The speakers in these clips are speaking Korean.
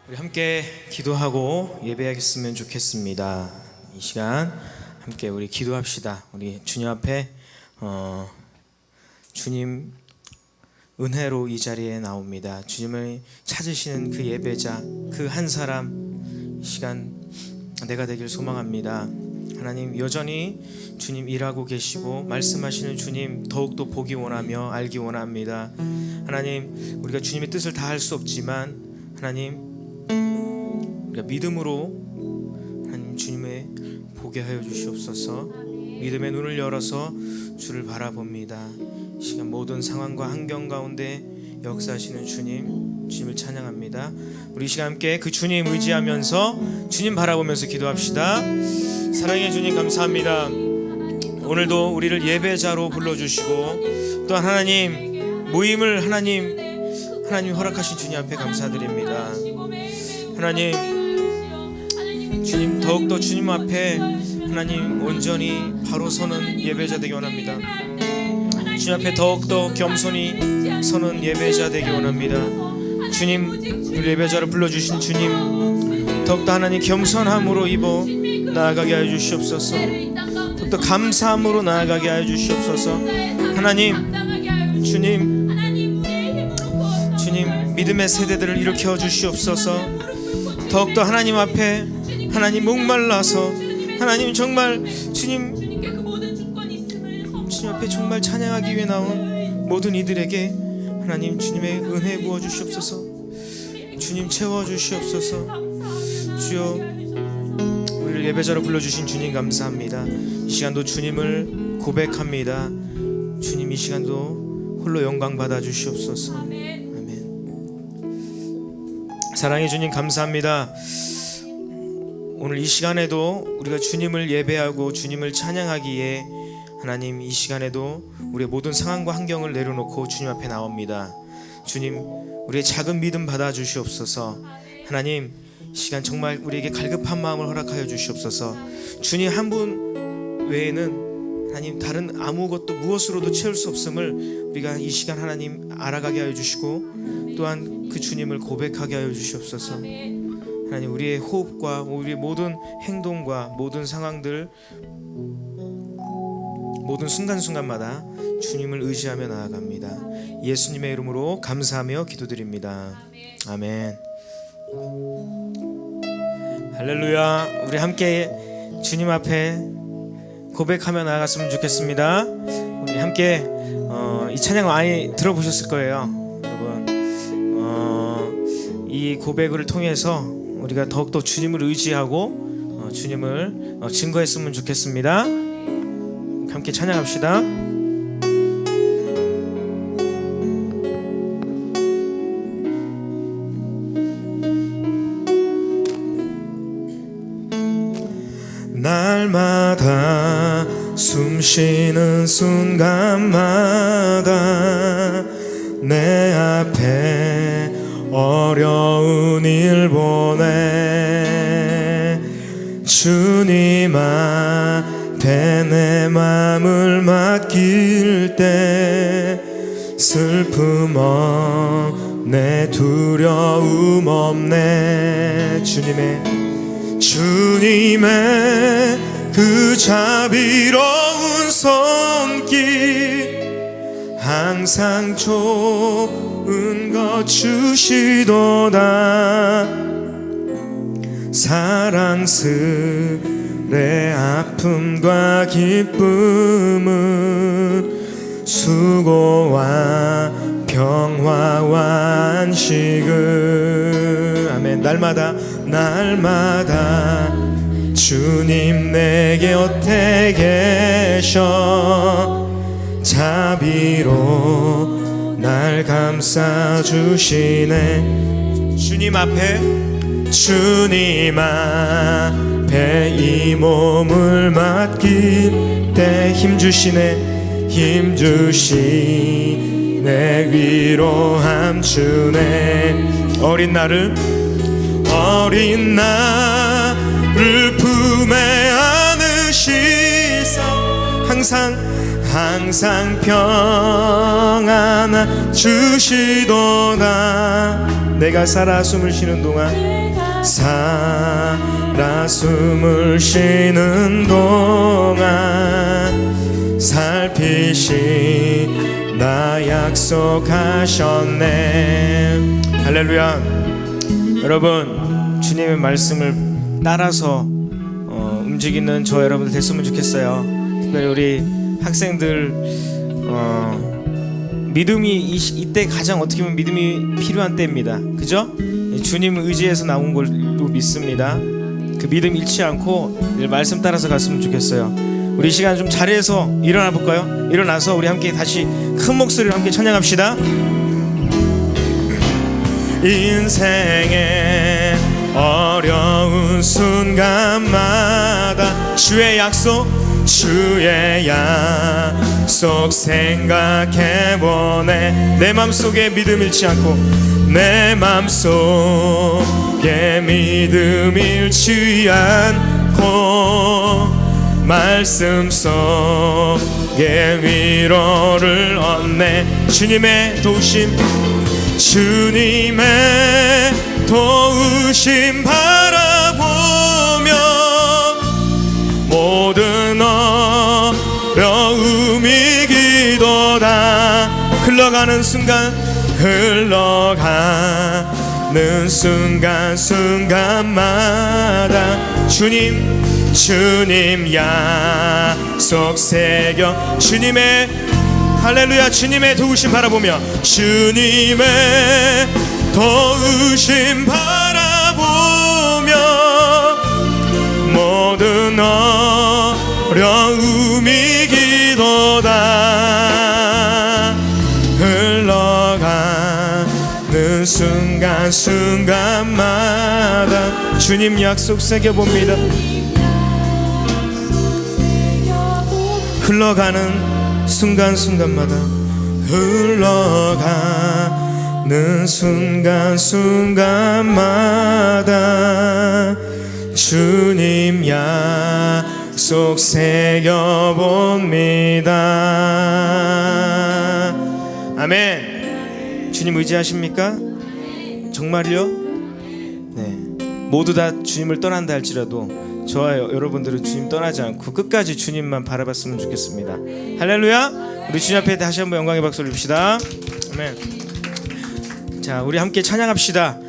우리 함께 기도하고 예배하겠으면 좋겠습니다. 이 시간 함께 우리 기도합시다. 우리 주님 앞에 주님 은혜로 이 자리에 나옵니다. 주님을 찾으시는 그 예배자, 그 한 사람, 이 시간 내가 되길 소망합니다. 하나님, 여전히 주님 일하고 계시고 말씀하시는 주님 더욱더 보기 원하며 알기 원합니다. 하나님, 우리가 주님의 뜻을 다 할 수 없지만 하나님, 우리가 믿음으로 하나님 주님의 보게 하여 주시옵소서. 믿음의 눈을 열어서 주를 바라봅니다. 이 시간 모든 상황과 환경 가운데 역사하시는 주님을 찬양합니다. 우리 이 시간 함께 그 주님 의지하면서 주님 바라보면서 기도합시다. 사랑의 주님, 감사합니다. 오늘도 우리를 예배자로 불러주시고 또한 하나님 모임을 하나님 허락하신 주님 앞에 감사드립니다. 하나님, 주님 더욱더 주님 앞에 하나님 온전히 바로 서는 예배자 되기 원합니다. 주님 앞에 더욱더 겸손히 서는 예배자 되기 원합니다. 주님, 우리 예배자를 불러주신 주님 더욱더 하나님 겸손함으로 입어 나아가게 하여 주시옵소서. 더욱더 감사함으로 나아가게 하여 주시옵소서. 하나님, 주님 믿음의 세대들을 일으켜 주시옵소서. 더욱더 하나님 앞에 하나님 목말라서 하나님 정말 주님 앞에 정말 찬양하기 위해 나온 모든 이들에게 하나님 주님의 은혜 부어 주시옵소서. 주님 채워 주시옵소서. 주여, 우리를 예배자로 불러주신 주님 감사합니다. 이 시간도 주님을 고백합니다. 주님, 이 시간도 홀로 영광 받아 주시옵소서. 아멘. 사랑의 주님 감사합니다. 오늘 이 시간에도 우리가 주님을 예배하고 주님을 찬양하기에 하나님, 이 시간에도 우리의 모든 상황과 환경을 내려놓고 주님 앞에 나옵니다. 주님, 우리의 작은 믿음 받아 주시옵소서. 하나님, 이 시간 정말 우리에게 갈급한 마음을 허락하여 주시옵소서. 주님 한 분 외에는 하나님 다른 아무것도 무엇으로도 채울 수 없음을 우리가 이 시간 하나님 알아가게 하여 주시고 또한 그 주님을 고백하게 하여 주시옵소서. 하나님, 우리의 호흡과 우리의 모든 행동과 모든 상황들, 모든 순간순간마다 주님을 의지하며 나아갑니다. 예수님의 이름으로 감사하며 기도드립니다. 아멘. 할렐루야. 우리 함께 주님 앞에 고백하며 나아갔으면 좋겠습니다. 우리 함께 이 찬양 많이 들어보셨을 거예요, 여러분. 이 고백을 통해서 우리가 더욱더 주님을 의지하고 주님을 증거했으면 좋겠습니다. 함께 찬양합시다. 날마다 숨쉬는 순간마다 내 앞에 어려운 일 보내 주님 앞에 내 맘을 맡길 때 슬픔 없네, 두려움 없네. 주님의 그 자비로운 손길 항상 좋은 것 주시도다. 사랑스레 아픔과 기쁨은 수고와 평화와 안식을. 아멘. 날마다 주님 내 곁에 계셔 자비로 날 감싸주시네. 주님 앞에 이 몸을 맡길 때 힘주시네 위로함 주네. 어린 나를 품에 안으시사 항상 항상 평안을 주시도다. 내가 살아 숨을 쉬는 동안, 살아 숨을 쉬는 동안 살피신다 약속하셨네. 할렐루야. 여러분, 주님의 말씀을 따라서 움직이는 저 여러분들 됐으면 좋겠어요. 특별히 우리 학생들 믿음이 이때 가장 어떻게 보면 믿음이 필요한 때입니다. 그죠? 주님 의지에서 나온 걸로 믿습니다. 그 믿음 잃지 않고 늘 말씀 따라서 갔으면 좋겠어요. 우리 시간 좀 자리에서 일어나 볼까요? 일어나서 우리 함께 다시 큰 목소리로 함께 찬양합시다. 인생의 어려운 순간마다 주의 약속 생각해보네. 내 맘속에 믿음 잃지 않고, 내 맘속에 믿음 잃지 않고 말씀 속에 위로를 얻네. 주님의 도우심, 주님의 도우심 바라보며 모든 어려움 이기도다. 흘러가는 순간순간마다 주님 약속 새겨. 주님의 할렐루야, 주님의 도우심 바라보며, 주님의 도우심 바라보며 모든 어려움 이기도다. 흘러가는 순간순간마다 주님 약속 새겨봅니다. 흘러가는 순간순간마다, 흘러가는 순간순간마다 주님 약속 새겨봅니다. 아멘. 주님 의지하십니까? 정말요? 네. 모두 다 주님을 떠난다 할지라도 저와 여러분들은 주님 떠나지 않고 끝까지 주님만 바라봤으면 좋겠습니다. 할렐루야. 우리 주님 앞에 다시 한번 영광의 박수 올립시다. 아멘. 자, 우리 함께 찬양합시다.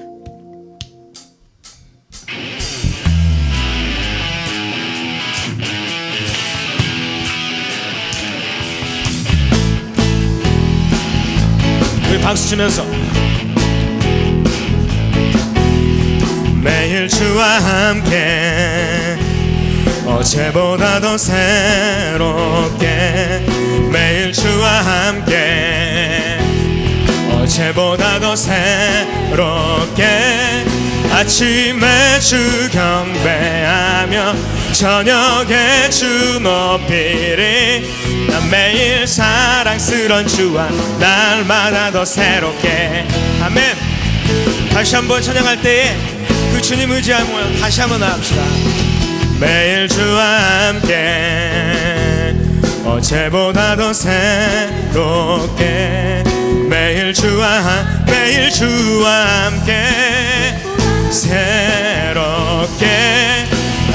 우리 박수 치면서 매일 주와 함께 어제보다 더 새롭게, 매일 주와 함께 어제보다 더 새롭게 아침에 주 경배하며 저녁에 주 높이리. 난 매일 사랑스런 주와 날마다 더 새롭게. 아멘. 다시 한번 찬양할 때에 그 주님 의지하며 다시 한번 나갑시다. 매일 주와 함께 어제보다 더 새롭게, 매일 주와 함께 새롭게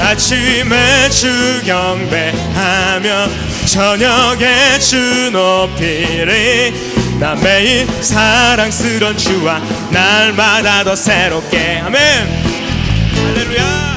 아침에 주 경배하며 저녁에 주 높이리. 나 매일 사랑스런 주와 날마다 더 새롭게. 아멘. 할렐루야.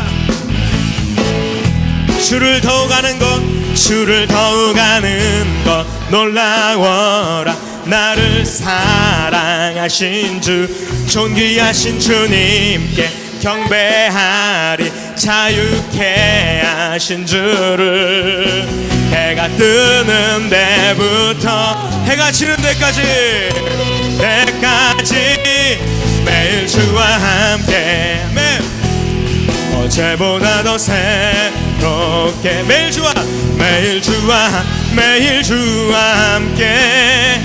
주를 더욱 아는 것, 주를 더욱 아는 것 놀라워라. 나를 사랑하신 주, 존귀하신 주님께 경배하리. 자유케 하신 주를 해가 뜨는 데부터 해가 지는 데까지 매일 주와 함께. 아멘. 어제보다 더 새롭게 매일 주와 함께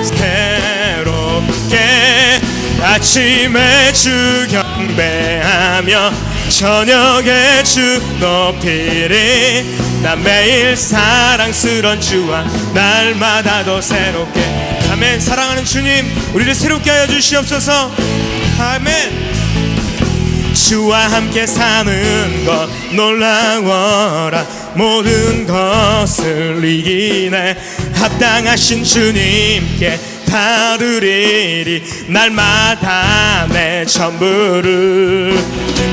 새롭게 아침에 주 경배하며 저녁에 주 높이리. 나 매일 사랑스런 주와 날마다 더 새롭게. 아멘. 사랑하는 주님, 우리를 새롭게 하여 주시옵소서. 아멘. 주와 함께 사는 것 놀라워라. 모든 것을 이기네. 합당하신 주님께 다 드리리. 날마다 내 전부를.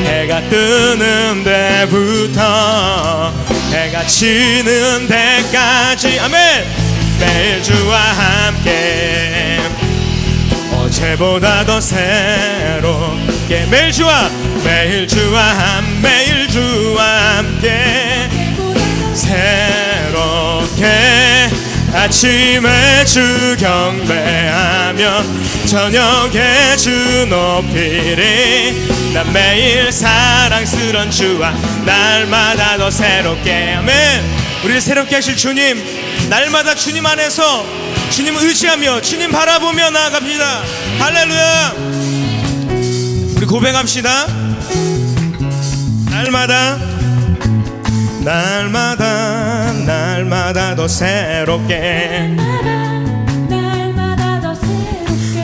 해가 뜨는 데부터 해가 지는 데까지. 아멘. 매일 주와 함께 어제보다 더 새롭게. 매일 주와 매일 주와 함께 새롭게. 아침에 주 경배하며 저녁에 주 높이리. 난 매일 사랑스런 주와 날마다 더 새롭게. 아멘. 우리를 새롭게 하실 주님, 날마다 주님 안에서 주님 의지하며 주님 바라보며 나아갑니다. 할렐루야. 우리 고백합시다. 날마다 더 새롭게.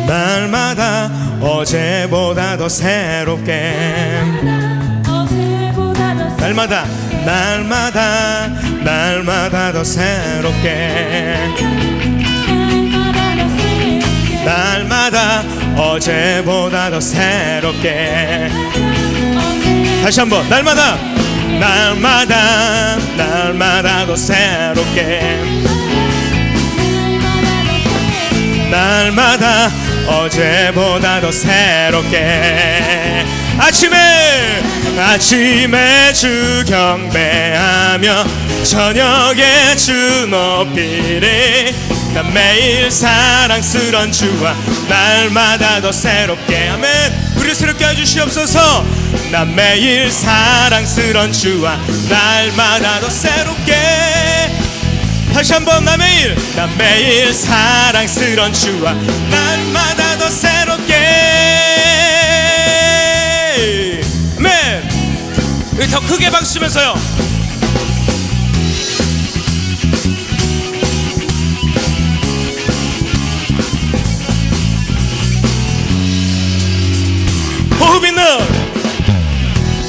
날마다 어제보다 더 새롭게. 날마다 더 새롭게. 날마다 어제보다 더 새롭게. 다시 한번. 날마다 더 새롭게. 날마다 어제보다 더 새롭게. 아침에 주 경배하며 저녁에 주 높이리. 난 매일 사랑스런 주와 날마다 더 새롭게. 아멘. 우리를 새롭게 해주시옵소서. 난 매일 사랑스런 주와 날마다 더 새롭게. 다시 한번. 난 매일 사랑스런 주와 날마다 더 새롭게. 아멘. 우리 더 크게 박수 치면서요.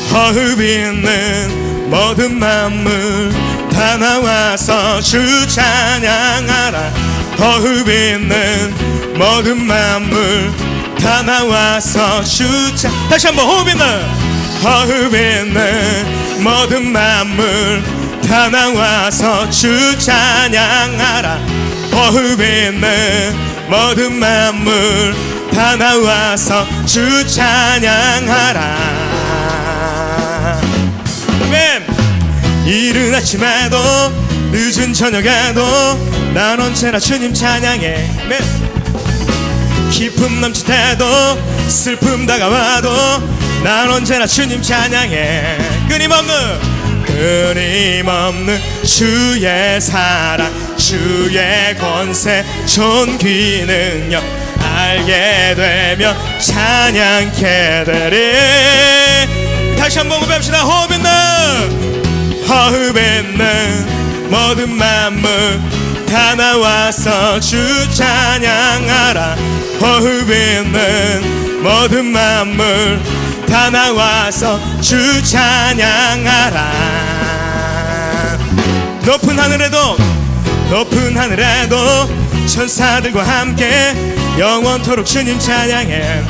호흡 있는 모든 만물 다 나와서 주 찬양하라. 호흡 있는 모든 만물 다 나와서 주 찬. 다시 한번. 호흡 있는 모든 만물 다 나와서 주 찬양하라. 호흡 있는 모든 만물 다 나와서 주 찬양하라. 아멘. 이른 아침에도 늦은 저녁에도 난 언제나 주님 찬양해. 아멘. 기쁨 넘칠 때도 슬픔 다가와도 난 언제나 주님 찬양해. 끊임없는 주의 사랑, 주의 권세, 존귀 능력 알게 되며 찬양케 되리. 다시 한번 고백합시다. 호흡 있는 모든 만물 다 나와서 주 찬양하라. 호흡 있는 모든 만물 다 나와서 주 찬양하라. 높은 하늘에도 천사들과 함께 영원토록 주님 찬양해.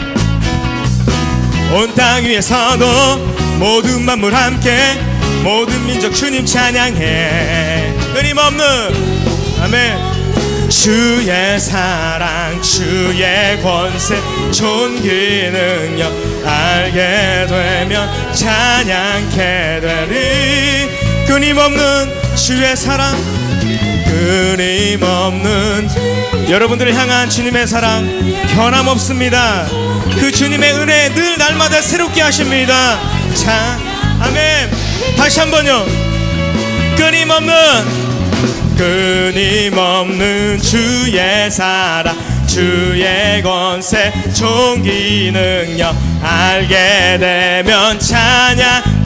온 땅 위에서도 모든 만물 함께 모든 민족 주님 찬양해. 끊임없는. 아멘. 주의 사랑, 주의 권세, 존귀 능력 알게 되면 찬양케 되리. 끊임없는 주의 사랑, 끊임없는 여러분들을 향한 주님의 사랑 변함없습니다. 그 주님의 은혜 늘 날마다 새롭게 하십니다. 자, 아멘. 다시 한번요. 끊임없는 주의 사랑, 주의 권세, 존귀 능력 알게 되면 찬양.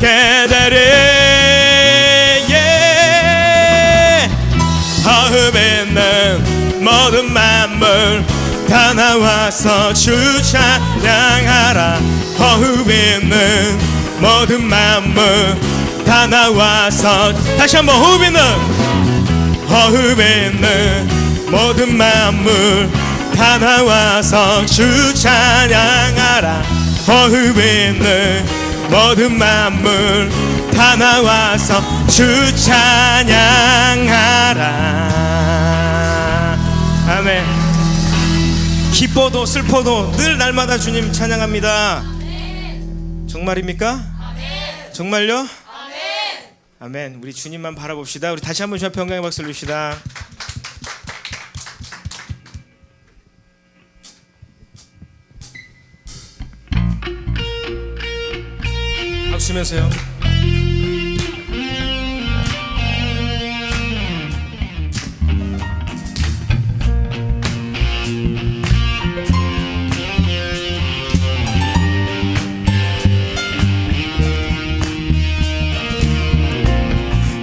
나와서 주 찬양하라. 호흡 있는 모든 마음을 다 나와서 다시 한번 호흡 있는 모든 마음을 다 나와서 주 찬양하라. 호흡 있는 모든 마음을 다 나와서 주 찬양하라. 아멘. 기뻐도 슬퍼도 늘 날마다 주님 찬양합니다. 정말입니까? 정말요? 아멘. 우리 주님만 바라봅시다. 우리 다시 한번 주님 앞에 영광의 박수를 주시다. 박수 치면서요.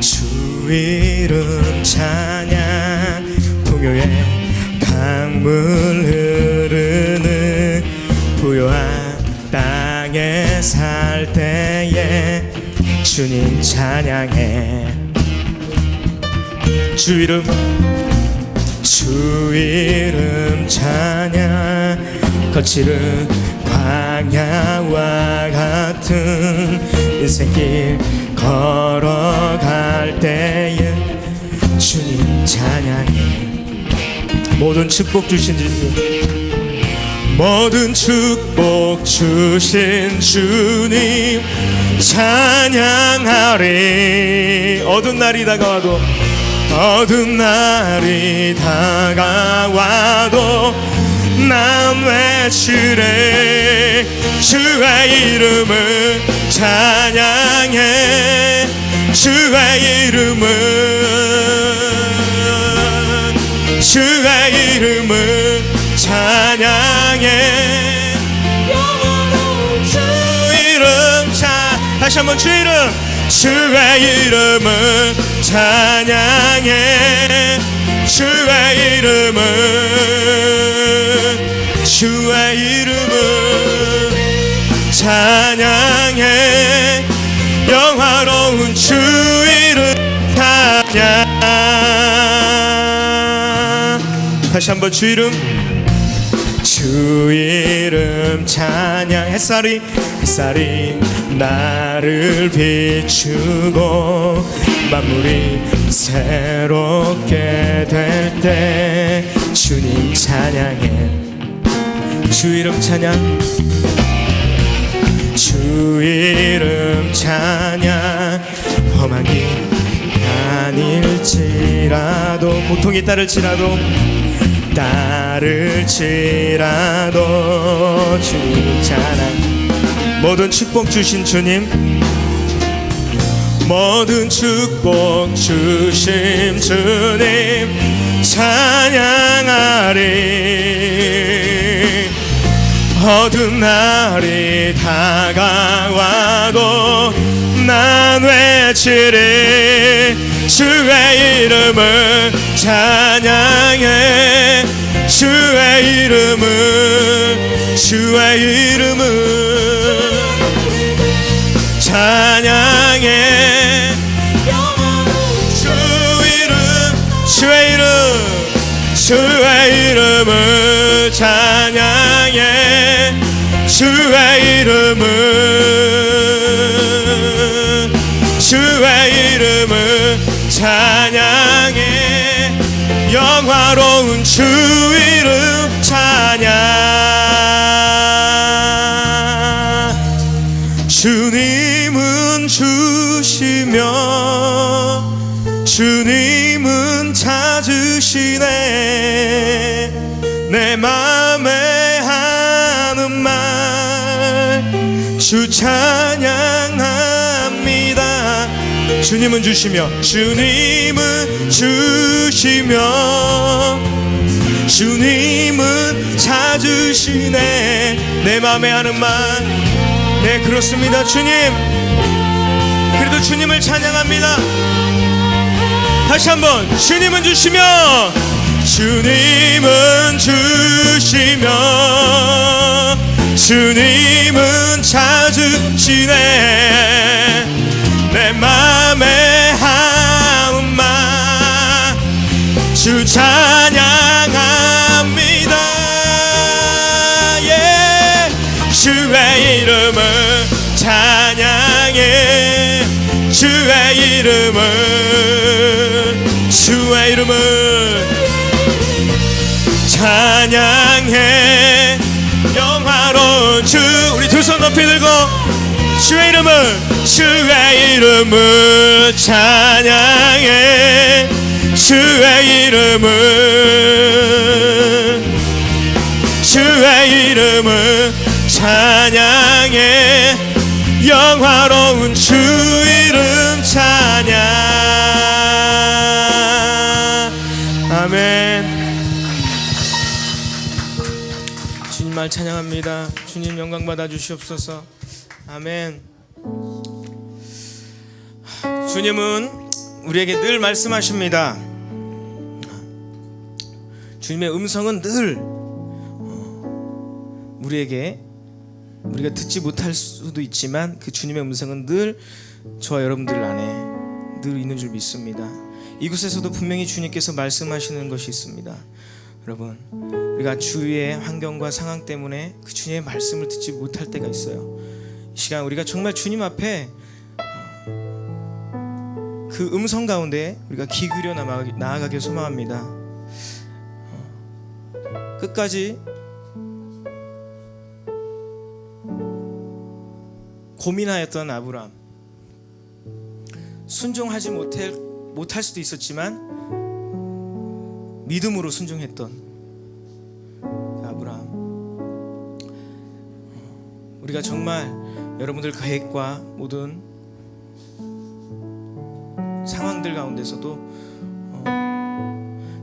주 이름 찬양 풍요의 강물 흐르는 부요한 땅에 살 때에 주님 찬양해. 주 이름 찬양. 거칠은 광야와 같은 인생길 걸어갈 때에 주님 찬양해. 모든 축복 주신 주님, 모든 축복 주신 주님 찬양하리. 어두운 날이 다가와도 난 외치리. 주의 이름을 찬양해. 주의 이름을 찬양해. 주 이름 다시 한번 주 이름. 주의 이름을 찬양해. 주의 이름을 찬양해. 영화로운 주 이름 찬양. 다시 한번 주 이름 찬양. 햇살이 나를 비추고 만물이 새롭게 될 때 주님 찬양해. 주 이름 찬양. 주 이름 찬양. 험한 길 아닐지라도 고통이 따를지라도 주님 찬양. 모든 축복 주신 주님, 모든 축복 주신 주님 찬양하리. 어두운 날이 다가와도 난 외치리. 주의 이름을 찬양해. 주의 이름을 찬양해. 주의 이름을 찬양해. 주의 이름을 찬양해. 영화로운 주 이름 찬양. 주님은 주시며 주님은 찾으시네. 내 맘에 하는 말 주 찬양합니다. 주님은 주시며 주님은 찾으시네. 내 맘에 하는 말. 네, 그렇습니다. 주님, 그래도 주님을 찬양합니다. 다시 한번 주님은 주시며 주님은 주시며 주님은 찾으시네. 내 맘의 한마 주 찬양합니다. 주의 이름을 찬양해. 주의 이름을 찬양해. 영화로운 주, 우리 두 손 높이 들고 주의 이름을 찬양해. 주의 이름을 찬양해. 영화로운 주 이름 찬양. 아멘. 주님 말 찬양합니다. 주님 영광 받아 주시옵소서. 아멘. 주님은 우리에게 늘 말씀하십니다. 주님의 음성은 늘 우리가 듣지 못할 수도 있지만 그 주님의 음성은 늘 저와 여러분들 안에 늘 있는 줄 믿습니다. 이곳에서도 분명히 주님께서 말씀하시는 것이 있습니다. 여러분, 우리가 주위의 환경과 상황 때문에 그 주님의 말씀을 듣지 못할 때가 있어요. 이 시간 우리가 정말 주님 앞에 그 음성 가운데 우리가 귀 기울여 나아가길 소망합니다. 끝까지 고민하였던 아브람, 순종하지 못할 수도 있었지만 믿음으로 순종했던 아브람. 우리가 정말 여러분들 계획과 모든 상황들 가운데서도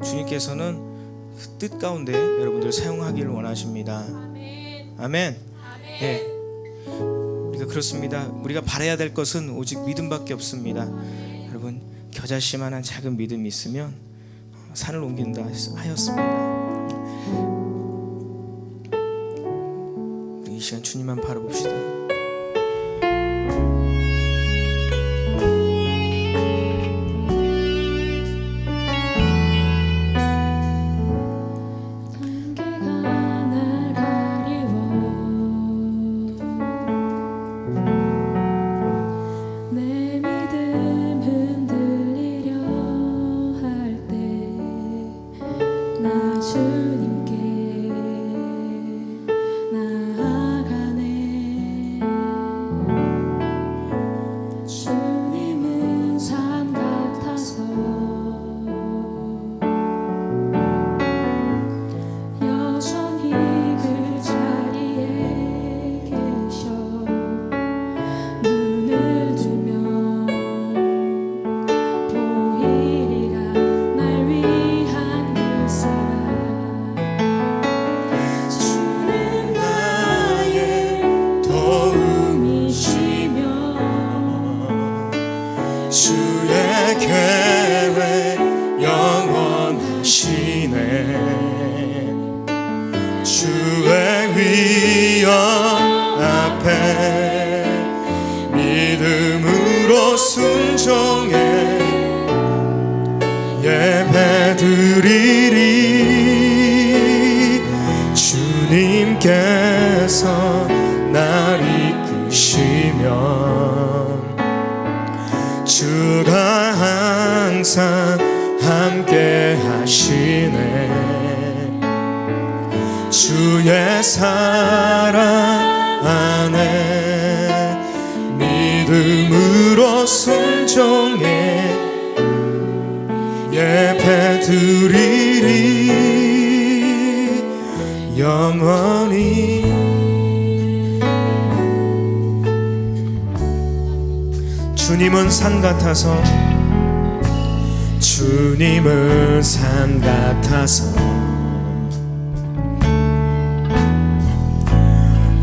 주님께서는 그 뜻 가운데 여러분들 사용하기를 원하십니다. 아멘. 네. 우리가 그렇습니다. 우리가 바라야 될 것은 오직 믿음밖에 없습니다. 여러분, 겨자씨만한 작은 믿음이 있으면 산을 옮긴다 하였습니다. 이 시간 주님만 바라봅시다. 주의 계획 영원하시네. 주의 위엄 앞에 믿음으로 순종해 예배드리리. 주님께서 날 이끄시면 주가 항상 함께 하시네. 주의 사랑 안에 믿음으로 순종해 예배드리리. 영원히 주님은 산 같아서, 주님은 산 같아서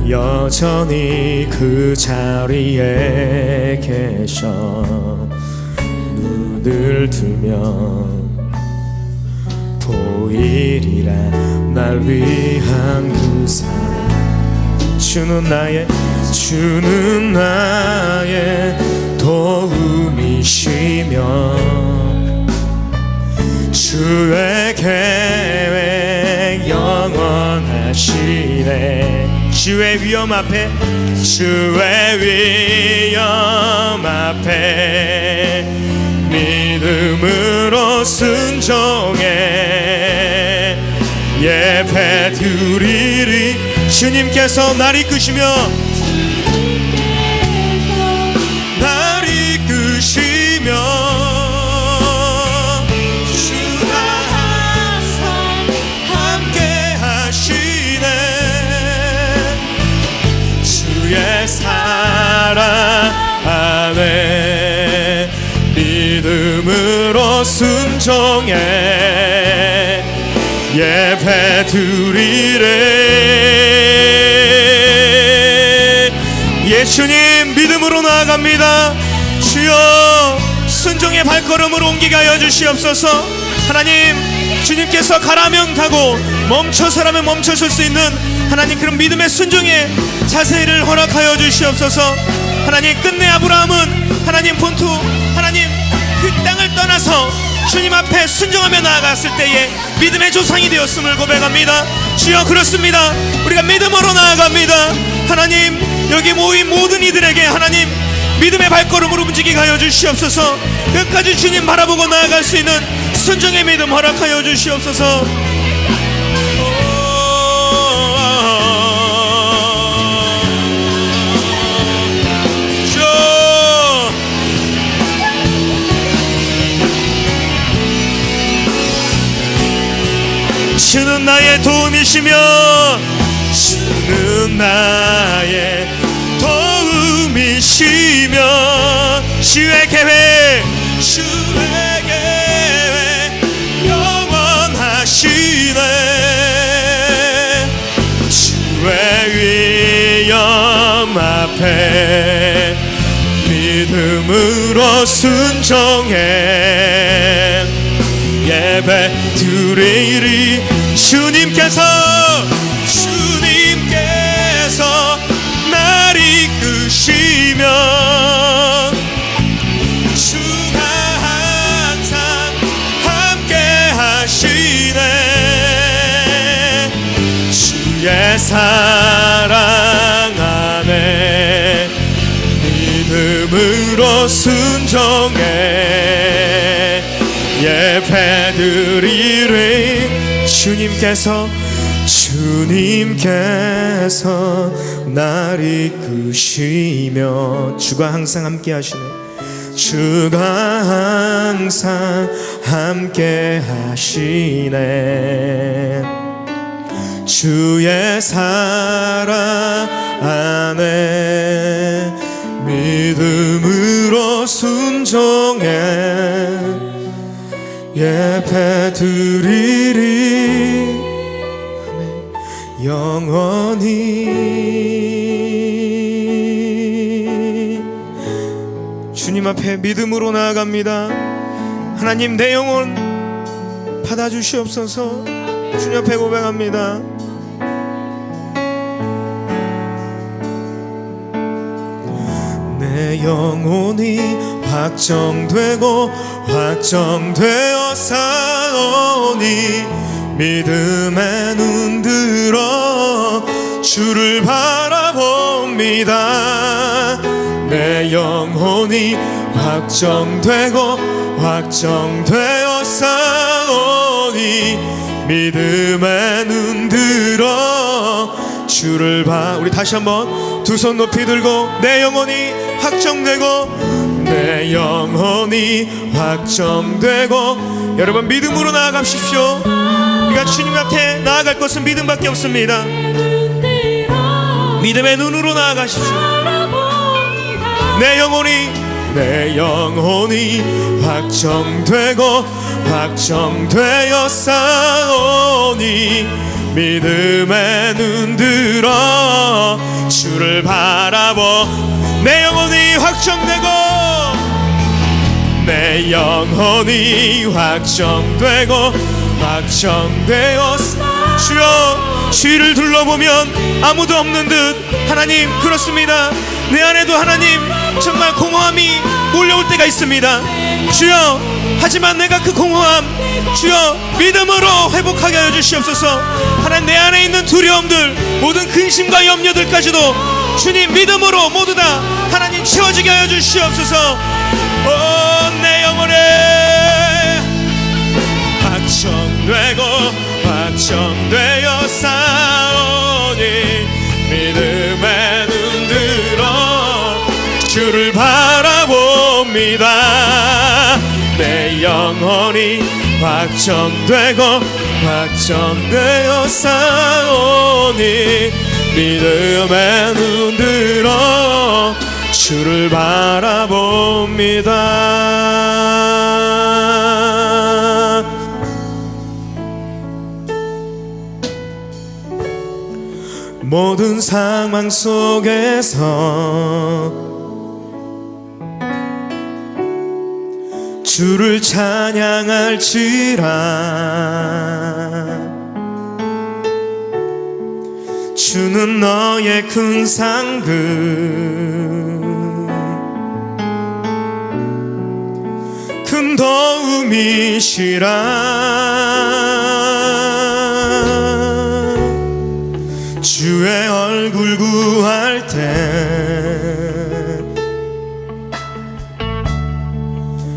여전히 그 자리에 계셔. 눈을 들면 보이리라. 날 위한 그 사랑. 주는 나의 도움이시며 주의 계획 영원하시네. 주의 위험 앞에 믿음으로 순종해 예배 드리리. 주님께서 날 이끄시며 주가 항상 함께 하시네. 주의 사랑 안에 믿음으로 순종해 예배 드리래. 예수님 믿음으로 나아갑니다. 주여 순종의 발걸음으로 옮기게 하여 주시옵소서. 하나님, 주님께서 가라면 가고 멈춰서라면 멈춰설 수 있는 하나님 그런 믿음의 순종의 자세를 허락하여 주시옵소서. 하나님, 끝내 아브라함은 하나님 본토 하나님 그 땅을 떠나서 주님 앞에 순종하며 나아갔을 때에 믿음의 조상이 되었음을 고백합니다. 주여, 그렇습니다. 우리가 믿음으로 나아갑니다. 하나님, 여기 모인 모든 이들에게 하나님 믿음의 발걸음으로 움직이게 하여 주시옵소서. 끝까지 주님 바라보고 나아갈 수 있는 순종의 믿음 허락하여 주시옵소서. 주는 나의 도움이시며 주는 나의 도움이시며 주의 계획 영원하시네. 주의 위험 앞에 믿음으로 순종해 예배 드리리. 주님께서 날 이끄시며 주가 항상 함께 하시네. 주의 사랑 안에 믿음으로 순종해 예배 드리리. 주님께서 날 이끄시며 주가 항상 함께 하시네. 주가 항상 함께 하시네. 주의 사랑 안에 믿음으로 순종해 예배 드리리. 영원히 주님 앞에 믿음으로 나아갑니다. 하나님, 내 영혼 받아주시옵소서. 주님 앞에 고백합니다. 내 영혼이 확정되어 사오니 믿음에 눈 들어 주를 바라봅니다. 내 영혼이 확정되어 사오니 믿음에 눈 들어 주를 우리 다시 한번 두 손 높이 들고 내 영혼이 확정되고 여러분 믿음으로 나아가십시오. 우리가 주님 앞에 나아갈 것은 믿음밖에 없습니다. 믿음의 눈으로 나아가십시오. 내 영혼이 확정되어 사오니 믿음에 눈 들어 주를 바라보. 내 영혼이 확정되고 확정되었사. 주여, 주위를 둘러보면 아무도 없는 듯 하나님 그렇습니다. 내 안에도 하나님 정말 공허함이 몰려올 때가 있습니다. 주여, 하지만 내가 그 공허함 주여 믿음으로 회복하게 하여 주시옵소서. 하나님 내 안에 있는 두려움들 모든 근심과 염려들까지도 주님 믿음으로 모두 다 하나님 채워지게 하여 주시옵소서. 내 영혼에 확정되고 확정되어 싸우니 믿음에 눈들어 주를 바라봅니다. 내 영혼이 확정되고 확정되어 싸우니 믿음에 눈들어 주를 바라봅니다. 모든 상황 속에서 주를 찬양할지라. 주는 너의 큰 상급 큰 도움이시라. 주의 얼굴 구할 때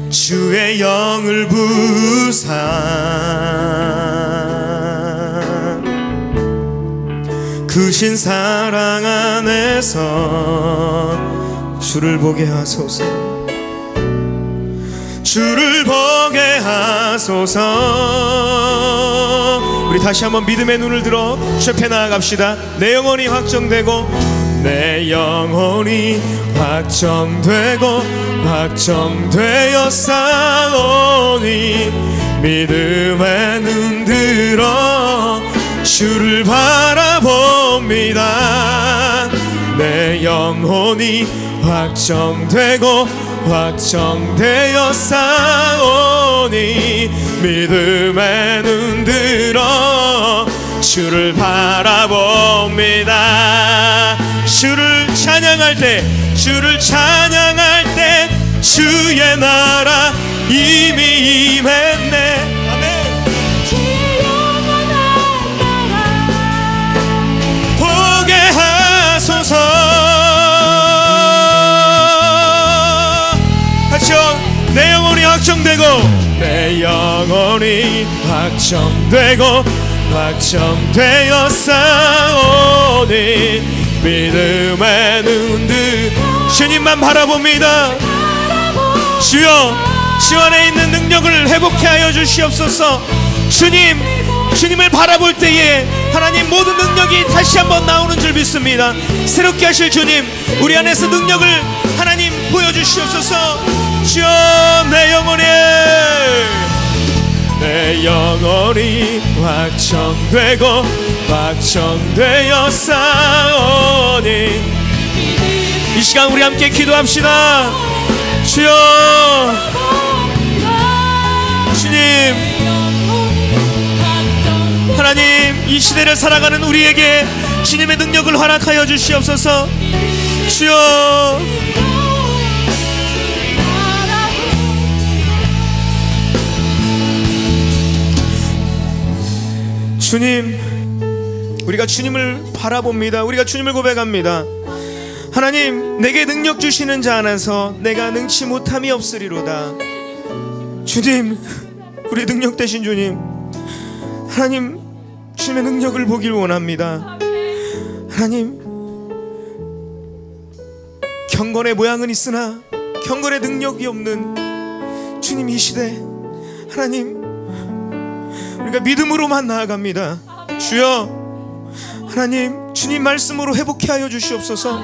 주의 영을 부사 크신 사랑 안에서 주를 보게 하소서. 주를 보게 하소서. 우리 다시 한번 믿음의 눈을 들어 주 앞에 나아갑시다. 내 영혼이 확정되고 내 영혼이 확정되고 확정되어 싸우니 믿음의 눈 들어 주를 바라봅니다. 내 영혼이 확정되고 확정되어 싸우니 믿음의 눈 들어 주를 바라봅니다. 주를 찬양할 때 주를 찬양할 때 주의 나라 이미 임했네. 하소서. 내 영혼이 확정되고 내 영혼이 확정되고 확정되어 싸우니 믿음의 눈들 주님만 바라봅니다. 주여, 주 안에 있는 능력을 회복케 하여 주시옵소서. 주님을 바라볼 때에 하나님 모든 능력이 다시 한번 나오는 줄 믿습니다. 새롭게 하실 주님, 우리 안에서 능력을 하나님 보여주시옵소서. 주여, 내 영혼이 확정되고 확정되어 싸우니 이 시간 우리 함께 기도합시다. 주여, 주님, 하나님 이 시대를 살아가는 우리에게 주님의 능력을 허락하여 주시옵소서. 주여, 주님, 우리가 주님을 바라봅니다. 우리가 주님을 고백합니다. 하나님, 내게 능력 주시는 자 안에서 내가 능치 못함이 없으리로다. 주님, 우리 능력 되신 주님, 하나님 주님의 능력을 보길 원합니다. 하나님, 경건의 모양은 있으나 경건의 능력이 없는 주님, 이 시대 하나님 우리가 믿음으로만 나아갑니다. 주여, 하나님 주님 말씀으로 회복케 하여 주시옵소서.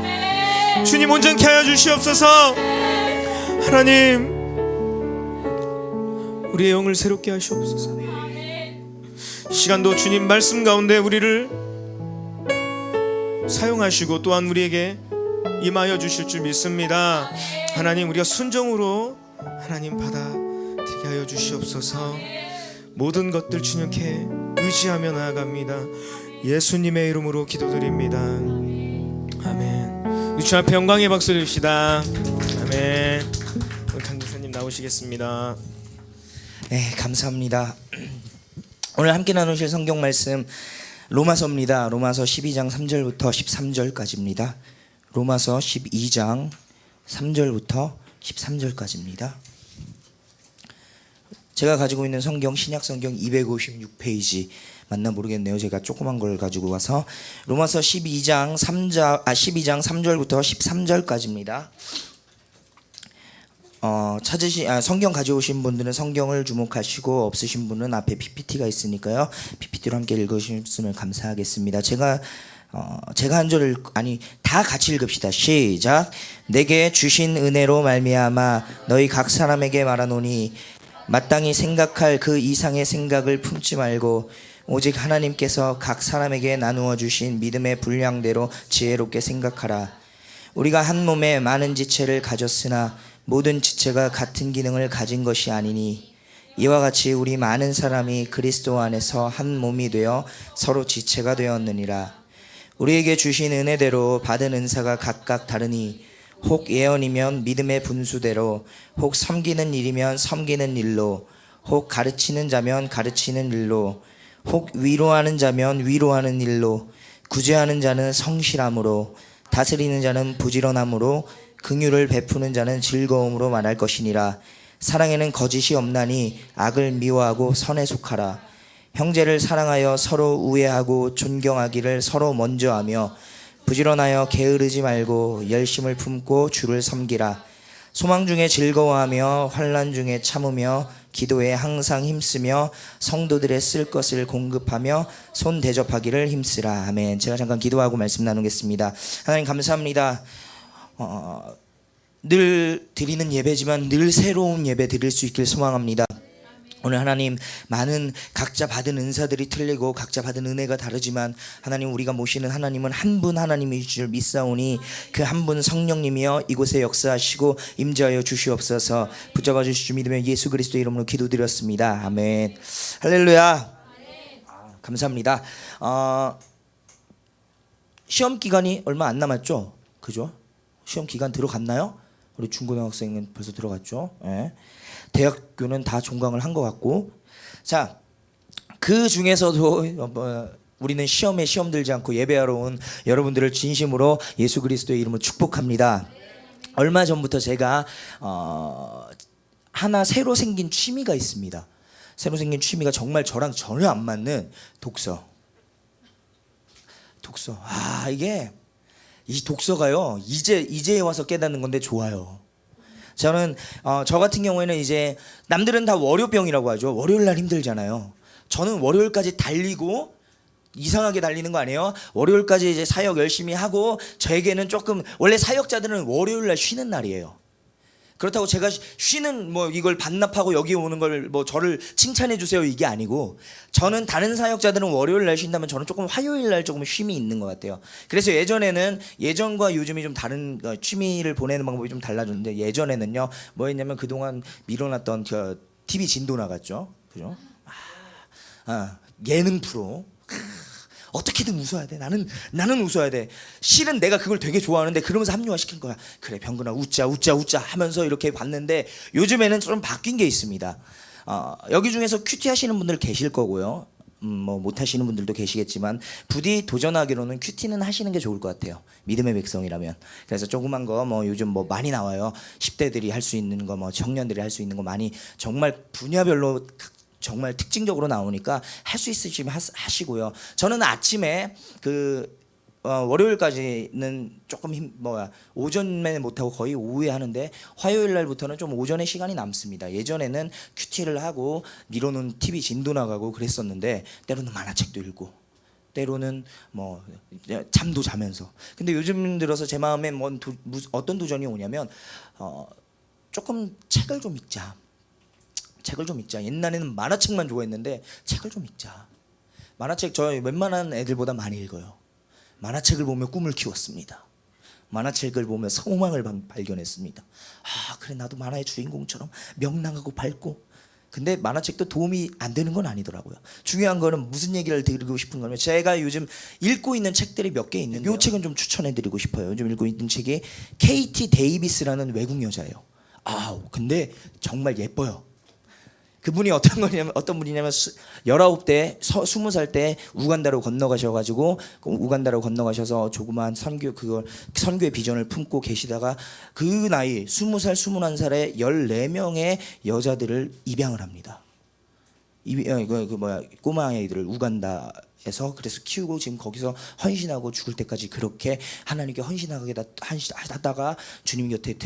주님 온전케 하여 주시옵소서. 하나님 우리의 영을 새롭게 하시옵소서. 이 시간도 주님 말씀 가운데 우리를 사용하시고 또한 우리에게 임하여 주실 줄 믿습니다. 하나님, 우리가 순종으로 하나님 받아들이게 하여 주시옵소서. 모든 것들 주님께 의지하며 나아갑니다. 예수님의 이름으로 기도드립니다. 아멘. 주 앞에 영광의 박수 드립시다. 아멘. 강교사님 나오시겠습니다. 네, 감사합니다. 오늘 함께 나누실 성경 말씀 로마서입니다. 로마서 12장 3절부터 13절까지입니다. 로마서 12장 3절부터 13절까지입니다. 제가 가지고 있는 성경 신약 성경 256페이지 맞나 모르겠네요. 제가 조그만 걸 가지고 와서 로마서 12장 3절부터 13절까지입니다. 성경 가져오신 분들은 성경을 주목하시고 없으신 분은 앞에 PPT가 있으니까요. PPT로 함께 읽으셨으면 감사하겠습니다. 제가 한 절을 다 같이 읽읍시다. 시작. 내게 주신 은혜로 말미암아 너희 각 사람에게 말하노니 마땅히 생각할 그 이상의 생각을 품지 말고 오직 하나님께서 각 사람에게 나누어 주신 믿음의 분량대로 지혜롭게 생각하라. 우리가 한 몸에 많은 지체를 가졌으나 모든 지체가 같은 기능을 가진 것이 아니니 이와 같이 우리 많은 사람이 그리스도 안에서 한 몸이 되어 서로 지체가 되었느니라. 우리에게 주신 은혜대로 받은 은사가 각각 다르니 혹 예언이면 믿음의 분수대로, 혹 섬기는 일이면 섬기는 일로, 혹 가르치는 자면 가르치는 일로, 혹 위로하는 자면 위로하는 일로, 구제하는 자는 성실함으로, 다스리는 자는 부지런함으로, 긍휼을 베푸는 자는 즐거움으로 말할 것이니라. 사랑에는 거짓이 없나니 악을 미워하고 선에 속하라. 형제를 사랑하여 서로 우애하고 존경하기를 서로 먼저 하며 부지런하여 게으르지 말고 열심을 품고 주를 섬기라. 소망 중에 즐거워하며 환난 중에 참으며 기도에 항상 힘쓰며 성도들의 쓸 것을 공급하며 손 대접하기를 힘쓰라. 아멘. 제가 잠깐 기도하고 말씀 나누겠습니다. 하나님 감사합니다. 늘 드리는 예배지만 늘 새로운 예배 드릴 수 있길 소망합니다. 오늘 하나님 많은 각자 받은 은사들이 틀리고 각자 받은 은혜가 다르지만 하나님 우리가 모시는 하나님은 한 분 하나님이 줄 믿사오니 그 한 분 성령님이여 이곳에 역사하시고 임재하여 주시옵소서. 붙잡아 주시주 믿으며 예수 그리스도 이름으로 기도드렸습니다. 아멘. 할렐루야. 감사합니다. 시험 기간이 얼마 안 남았죠? 그죠? 시험 기간 들어갔나요? 우리 중고등학생은 벌써 들어갔죠? 네. 대학교는 다 종강을 한 것 같고, 자, 그 중에서도 우리는 시험에 시험 들지 않고 예배하러 온 여러분들을 진심으로 예수 그리스도의 이름으로 축복합니다. 얼마 전부터 제가 하나 새로 생긴 취미가 있습니다. 새로 생긴 취미가 정말 저랑 전혀 안 맞는 독서. 이게 이 독서가요 이제 와서 깨닫는 건데 좋아요. 저는 저 같은 경우에는 이제 남들은 다 월요병이라고 하죠. 월요일 날 힘들잖아요. 저는 월요일까지 달리고 이상하게 달리는 거 아니에요? 월요일까지 이제 사역 열심히 하고 저에게는 조금 원래 사역자들은 월요일 날 쉬는 날이에요. 그렇다고 제가 쉬는 이걸 반납하고 여기 오는 걸 저를 칭찬해 주세요 이게 아니고 저는 다른 사역자들은 월요일 날 쉰다면 저는 조금 화요일 날 조금 쉼이 있는 것 같아요. 그래서 예전과 요즘이 좀 다른 취미를 보내는 방법이 좀 달라졌는데 예전에는요 뭐였냐면 그동안 미뤄놨던 TV 진도 나갔죠. 그죠? 예능 프로. 어떻게든 웃어야 돼. 나는 웃어야 돼. 실은 내가 그걸 되게 좋아하는데 그러면서 합리화 시킨 거야. 그래 병근아 웃자 하면서 이렇게 봤는데 요즘에는 좀 바뀐 게 있습니다. 여기 중에서 큐티 하시는 분들 계실 거고요. 못 하시는 분들도 계시겠지만 부디 도전하기로는 큐티는 하시는 게 좋을 것 같아요. 믿음의 백성이라면. 그래서 조그만 거 요즘 많이 나와요. 10대들이 할 수 있는 거 청년들이 할 수 있는 거 많이 정말 분야별로 정말 특징적으로 나오니까 할 수 있으시면 하시고요. 저는 아침에 월요일까지는 조금 오전에 못하고 거의 오후에 하는데 화요일 날부터는 좀 오전에 시간이 남습니다. 예전에는 큐티를 하고 미뤄놓은 TV 진도 나가고 그랬었는데 때로는 만화책도 읽고 때로는 잠도 자면서. 근데 요즘 들어서 제 마음에 어떤 도전이 오냐면 조금 책을 좀 읽자. 옛날에는 만화책만 좋아했는데 책을 좀 읽자. 만화책 저 웬만한 애들보다 많이 읽어요. 만화책을 보며 꿈을 키웠습니다. 만화책을 보며 소망을 발견했습니다. 그래 나도 만화의 주인공처럼 명랑하고 밝고 근데 만화책도 도움이 안 되는 건 아니더라고요. 중요한 거는 무슨 얘기를 드리고 싶은 거냐면 제가 요즘 읽고 있는 책들이 몇 개 있는데 이 책은 좀 추천해드리고 싶어요. 요즘 읽고 있는 책이 케이티 데이비스라는 외국 여자예요. 근데 정말 예뻐요. 그분이 어떤 분이냐면 19대 20살 때 우간다로 건너가셔가지고 우간다로 건너가셔서 조그만 선교의 비전을 품고 계시다가 그 나이 20살 21살에 14명의 여자들을 입양을 합니다. 꼬마 아이들을 우간다에서 그래서 키우고 지금 거기서 헌신하고 죽을 때까지 그렇게 하나님께 헌신하다가 주님 곁에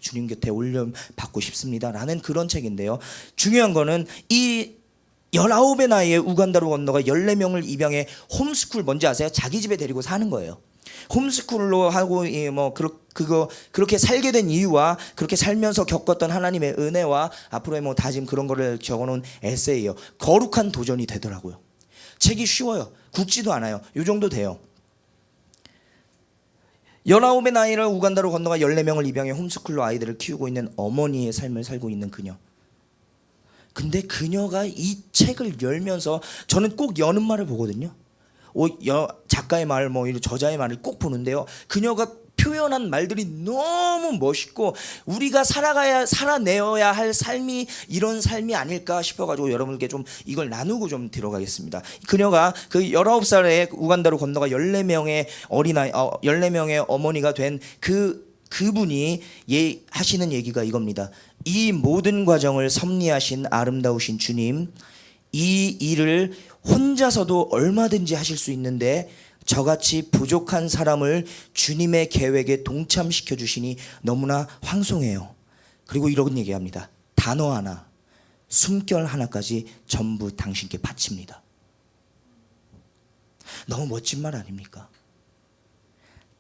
주님 곁에 올려 받고 싶습니다라는 그런 책인데요. 중요한 거는 이 19의 나이에 우간다로 건너가 14명을 입양해 홈스쿨 뭔지 아세요? 자기 집에 데리고 사는 거예요. 홈스쿨로 하고 그렇게 살게 된 이유와 그렇게 살면서 겪었던 하나님의 은혜와 앞으로의 다짐 그런 거를 적어놓은 에세이예요. 거룩한 도전이 되더라고요. 책이 쉬워요. 굵지도 않아요. 이 정도 돼요. 19의 나이를 우간다로 건너가 14명을 입양해 홈스쿨로 아이들을 키우고 있는 어머니의 삶을 살고 있는 그녀. 근데 그녀가 이 책을 열면서 저는 꼭 여는 말을 보거든요. 작가의 말, 저자의 말을 꼭 보는데요. 그녀가 표현한 말들이 너무 멋있고 우리가 살아내어야 할 삶이 이런 삶이 아닐까 싶어가지고 여러분께 좀 이걸 나누고 좀 들어가겠습니다. 그녀가 그 19살에 우간다로 건너가 14명의 14명의 어머니가 된 그분이 하시는 얘기가 이겁니다. 이 모든 과정을 섭리하신 아름다우신 주님, 이 일을 혼자서도 얼마든지 하실 수 있는데 저같이 부족한 사람을 주님의 계획에 동참시켜 주시니 너무나 황송해요. 그리고 이런 얘기합니다. 단어 하나, 숨결 하나까지 전부 당신께 바칩니다. 너무 멋진 말 아닙니까?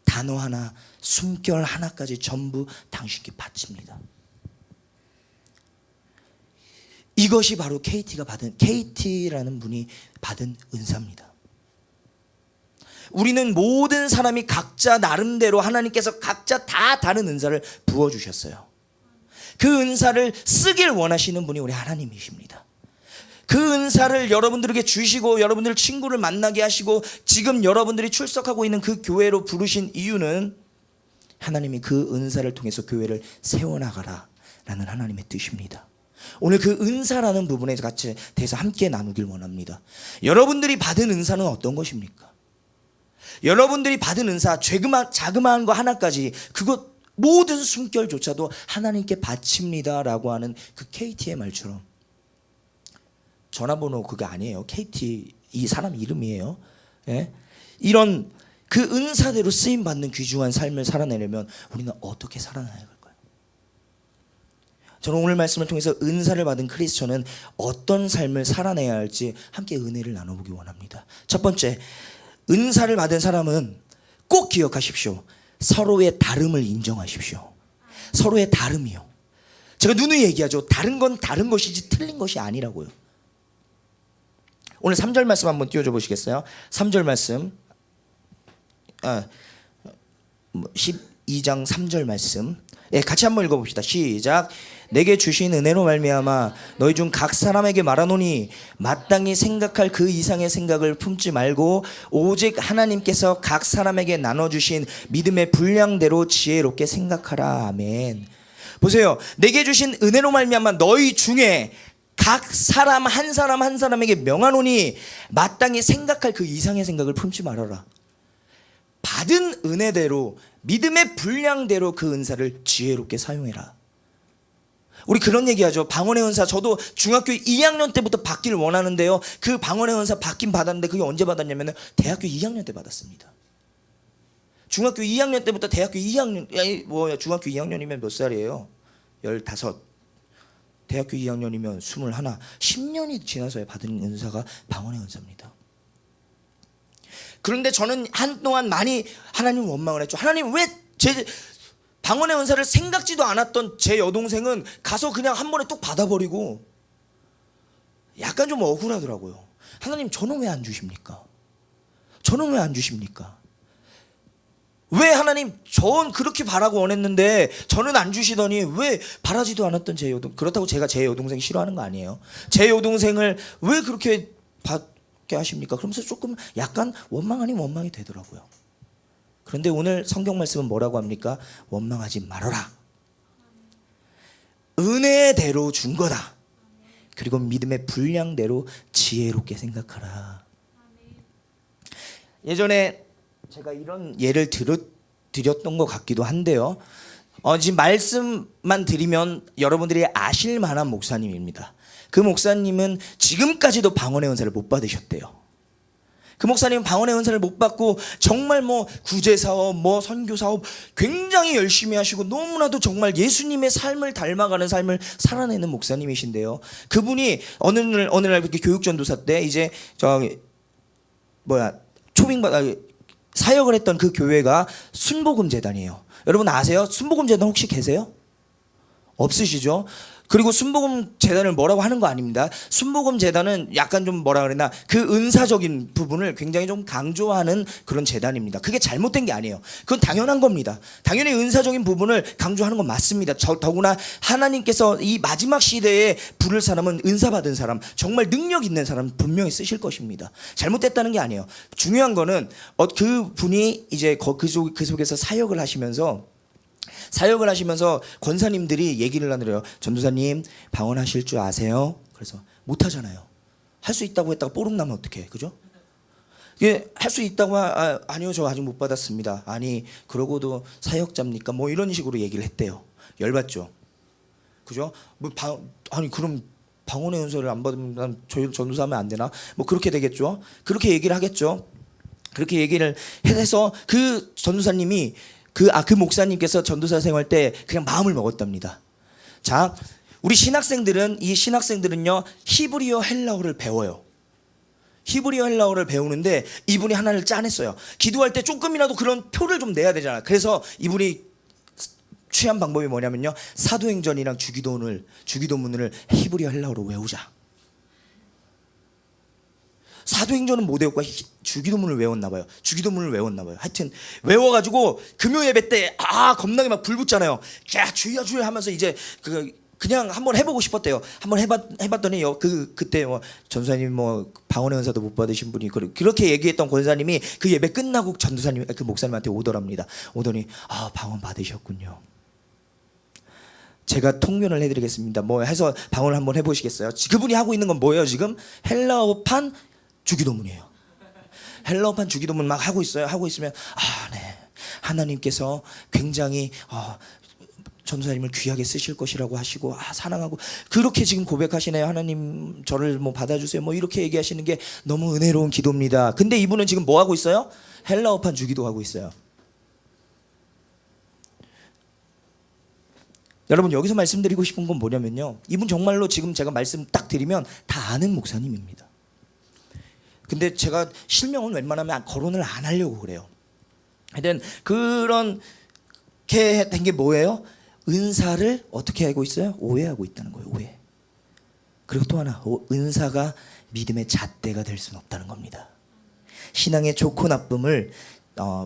단어 하나, 숨결 하나까지 전부 당신께 바칩니다. 이것이 바로 KT라는 분이 받은 은사입니다. 우리는 모든 사람이 각자 나름대로 하나님께서 각자 다 다른 은사를 부어주셨어요. 그 은사를 쓰길 원하시는 분이 우리 하나님이십니다. 그 은사를 여러분들에게 주시고 여러분들 친구를 만나게 하시고 지금 여러분들이 출석하고 있는 그 교회로 부르신 이유는 하나님이 그 은사를 통해서 교회를 세워나가라 라는 하나님의 뜻입니다. 오늘 그 은사라는 부분에 같이 대해서 함께 나누길 원합니다. 여러분들이 받은 은사는 어떤 것입니까? 여러분들이 받은 은사 자그마한 거 하나까지 그것 모든 숨결조차도 하나님께 바칩니다라고 하는 그 KT의 말처럼 전화번호 그게 아니에요. KT 이 사람 이름이에요. 예? 이런 그 은사대로 쓰임받는 귀중한 삶을 살아내려면 우리는 어떻게 살아나야 할까요? 저는 오늘 말씀을 통해서 은사를 받은 크리스천은 어떤 삶을 살아내야 할지 함께 은혜를 나눠보기 원합니다. 첫 번째, 은사를 받은 사람은 꼭 기억하십시오. 서로의 다름을 인정하십시오. 서로의 다름이요. 제가 누누이 얘기하죠. 다른 건 다른 것이지 틀린 것이 아니라고요. 오늘 3절 말씀 한번 띄워줘 보시겠어요? 3절 말씀 12장 3절 말씀 같이 한번 읽어봅시다. 시작. 내게 주신 은혜로 말미암아 너희 중 각 사람에게 말하노니 마땅히 생각할 그 이상의 생각을 품지 말고 오직 하나님께서 각 사람에게 나눠주신 믿음의 분량대로 지혜롭게 생각하라. 아멘. 보세요. 내게 주신 은혜로 말미암아 너희 중에 각 사람 한 사람에게 명하노니 마땅히 생각할 그 이상의 생각을 품지 말아라. 받은 은혜대로 믿음의 분량대로 그 은사를 지혜롭게 사용해라. 우리 그런 얘기하죠. 방언의 은사 저도 중학교 2학년 때부터 받기를 원하는데요. 그 방언의 은사 받긴 받았는데 그게 언제 받았냐면 대학교 2학년 때 받았습니다. 중학교 2학년 때부터 대학교 2학년 중학교 2학년이면 몇 살이에요? 15. 대학교 2학년이면 21. 10년이 지나서야 받은 은사가 방언의 은사입니다. 그런데 저는 한동안 많이 하나님 원망을 했죠. 하나님 왜 제 방언의 은사를 생각지도 않았던 제 여동생은 가서 그냥 한 번에 뚝 받아버리고 약간 좀 억울하더라고요. 하나님 저는 왜 안 주십니까? 저는 왜 안 주십니까? 왜 하나님 전 그렇게 바라고 원했는데 저는 안 주시더니 왜 바라지도 않았던 제 여동, 그렇다고 제가 제 여동생 싫어하는 거 아니에요. 제 여동생을 왜 그렇게 받게 하십니까? 그러면서 조금 약간 원망 아닌 원망이 되더라고요. 그런데 오늘 성경 말씀은 뭐라고 합니까? 원망하지 말아라. 은혜대로 준 거다. 그리고 믿음의 분량대로 지혜롭게 생각하라. 예전에 제가 이런 예를 드렸던 것 같기도 한데요. 지금 말씀만 드리면 여러분들이 아실 만한 목사님입니다. 그 목사님은 지금까지도 방언의 은사를 못 받으셨대요. 그 목사님은 방언의 은사를 못 받고 정말 뭐 구제사업, 뭐 선교사업 굉장히 열심히 하시고 너무나도 정말 예수님의 삶을 닮아가는 삶을 살아내는 목사님이신데요. 그분이 어느 날 이렇게 교육전도사 때 이제 사역을 했던 그 교회가 순복음 재단이에요. 여러분 아세요? 순복음 재단 혹시 계세요? 없으시죠? 그리고 순복음 재단을 뭐라고 하는 거 아닙니다. 순복음 재단은 약간 좀 뭐라 그러나 그 은사적인 부분을 굉장히 좀 강조하는 그런 재단입니다. 그게 잘못된 게 아니에요. 그건 당연한 겁니다. 당연히 은사적인 부분을 강조하는 건 맞습니다. 더구나 하나님께서 이 마지막 시대에 부를 사람은 은사 받은 사람, 정말 능력 있는 사람 분명히 쓰실 것입니다. 잘못됐다는 게 아니에요. 중요한 거는 그 분이 이제 그 속에서 사역을 하시면서 권사님들이 얘기를 하더래요. 전도사님 방언하실 줄 아세요? 그래서 못하잖아요. 할 수 있다고 했다가 뽀록 나면 어떡해, 그죠? 할 수 있다고 아니요 저 아직 못 받았습니다. 아니 그러고도 사역자입니까? 뭐 이런 식으로 얘기를 했대요. 열받죠, 그죠? 아니 그럼 방언의 은사를 안 받으면 난 전도사하면 안 되나? 뭐 그렇게 되겠죠. 그렇게 얘기를 하겠죠. 그렇게 얘기를 해서 그 전도사님이 그 목사님께서 전도사 생활 때 그냥 마음을 먹었답니다. 자, 우리 신학생들은요 히브리어 헬라어를 배워요. 히브리어 헬라어를 배우는데 이분이 하나를 짜냈어요. 기도할 때 조금이라도 그런 표를 좀 내야 되잖아. 그래서 이분이 취한 방법이 뭐냐면요, 사도행전이랑 주기도문을 히브리어 헬라어로 외우자. 사도행전은 못 외웠고 주기도문을 외웠나 봐요. 하여튼 외워가지고 금요 예배 때 겁나게 막 불 붙잖아요. 야 주여 주여 하면서 이제 그냥 한번 해보고 싶었대요. 한번 해봤더니 그때 전사님 방언의 은사도 못 받으신 분이 그렇게 얘기했던 권사님이 그 예배 끝나고 전도사님 그 목사님한테 오더랍니다. 오더니 방언 받으셨군요. 제가 통변을 해드리겠습니다. 해서 방언을 한번 해보시겠어요? 그분이 하고 있는 건 뭐예요? 지금 헬라어판 주기도문이에요. 헬라어판 주기도문 막 하고 있어요. 하고 있으면 네, 하나님께서 굉장히 전도사님을 귀하게 쓰실 것이라고 하시고 사랑하고 그렇게 지금 고백하시네요. 하나님 저를 받아주세요. 이렇게 얘기하시는 게 너무 은혜로운 기도입니다. 근데 이분은 지금 뭐 하고 있어요? 헬라어판 주기도 하고 있어요. 여러분 여기서 말씀드리고 싶은 건 뭐냐면요, 이분 정말로 지금 제가 말씀 딱 드리면 다 아는 목사님입니다. 근데 제가 실명은 웬만하면 거론을 안 하려고 그래요. 하여튼 그렇게 된 게 뭐예요? 은사를 어떻게 알고 있어요? 오해하고 있다는 거예요. 오해. 그리고 또 하나, 은사가 믿음의 잣대가 될 수는 없다는 겁니다. 신앙의 좋고 나쁨을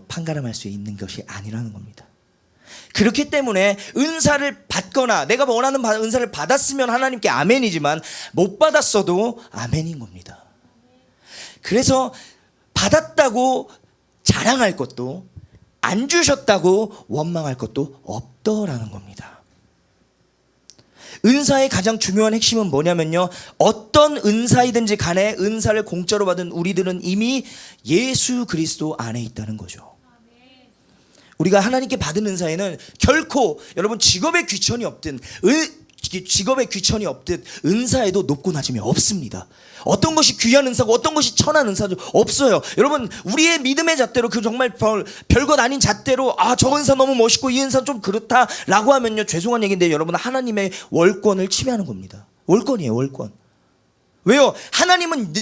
판가름할 수 있는 것이 아니라는 겁니다. 그렇기 때문에 은사를 받거나 내가 원하는 은사를 받았으면 하나님께 아멘이지만 못 받았어도 아멘인 겁니다. 그래서 받았다고 자랑할 것도 안 주셨다고 원망할 것도 없더라는 겁니다. 은사의 가장 중요한 핵심은 뭐냐면요, 어떤 은사이든지 간에 은사를 공짜로 받은 우리들은 이미 예수 그리스도 안에 있다는 거죠. 우리가 하나님께 받은 은사에는 결코 여러분 직업의 귀천이 없든 은사에도 높고 낮음이 없습니다. 어떤 것이 귀한 은사고 어떤 것이 천한 은사도 없어요. 여러분 우리의 믿음의 잣대로 정말 별것 아닌 잣대로 저 은사 너무 멋있고 이 은사 좀 그렇다라고 하면요, 죄송한 얘기인데 여러분 하나님의 월권을 침해하는 겁니다. 월권이에요, 월권. 왜요? 하나님은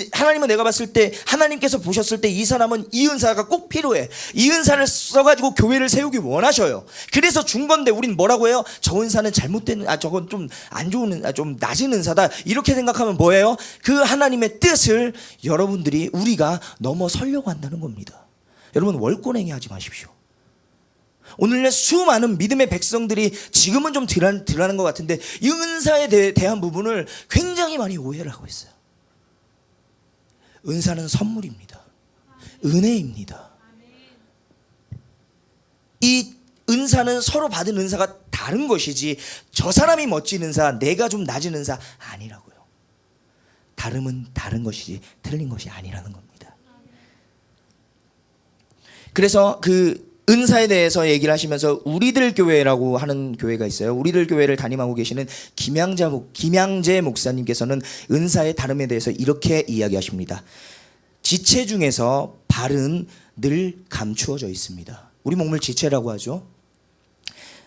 내가 봤을 때 하나님께서 보셨을 때 이 사람은 이 은사가 꼭 필요해. 이 은사를 써가지고 교회를 세우기 원하셔요. 그래서 준 건데 우린 뭐라고 해요? 저 은사는 잘못된 저건 좀 안 좋은 좀 낮은 은사다. 이렇게 생각하면 뭐예요? 그 하나님의 뜻을 우리가 넘어서려고 한다는 겁니다. 여러분 월권행위 하지 마십시오. 오늘날 수많은 믿음의 백성들이 지금은 좀 덜하는 것 같은데 이 은사에 대한 부분을 굉장히 많이 오해를 하고 있어요. 은사는 선물입니다. 은혜입니다. 이 은사는 서로 받은 은사가 다른 것이지 저 사람이 멋진 은사, 내가 좀 낮은 은사 아니라고요. 다름은 다른 것이지 틀린 것이 아니라는 겁니다. 그래서 그 은사에 대해서 얘기를 하시면서 우리들 교회라고 하는 교회가 있어요. 우리들 교회를 담임하고 계시는 김양재 목사님께서는 은사의 다름에 대해서 이렇게 이야기하십니다. 지체 중에서 발은 늘 감추어져 있습니다. 우리 몸을 지체라고 하죠.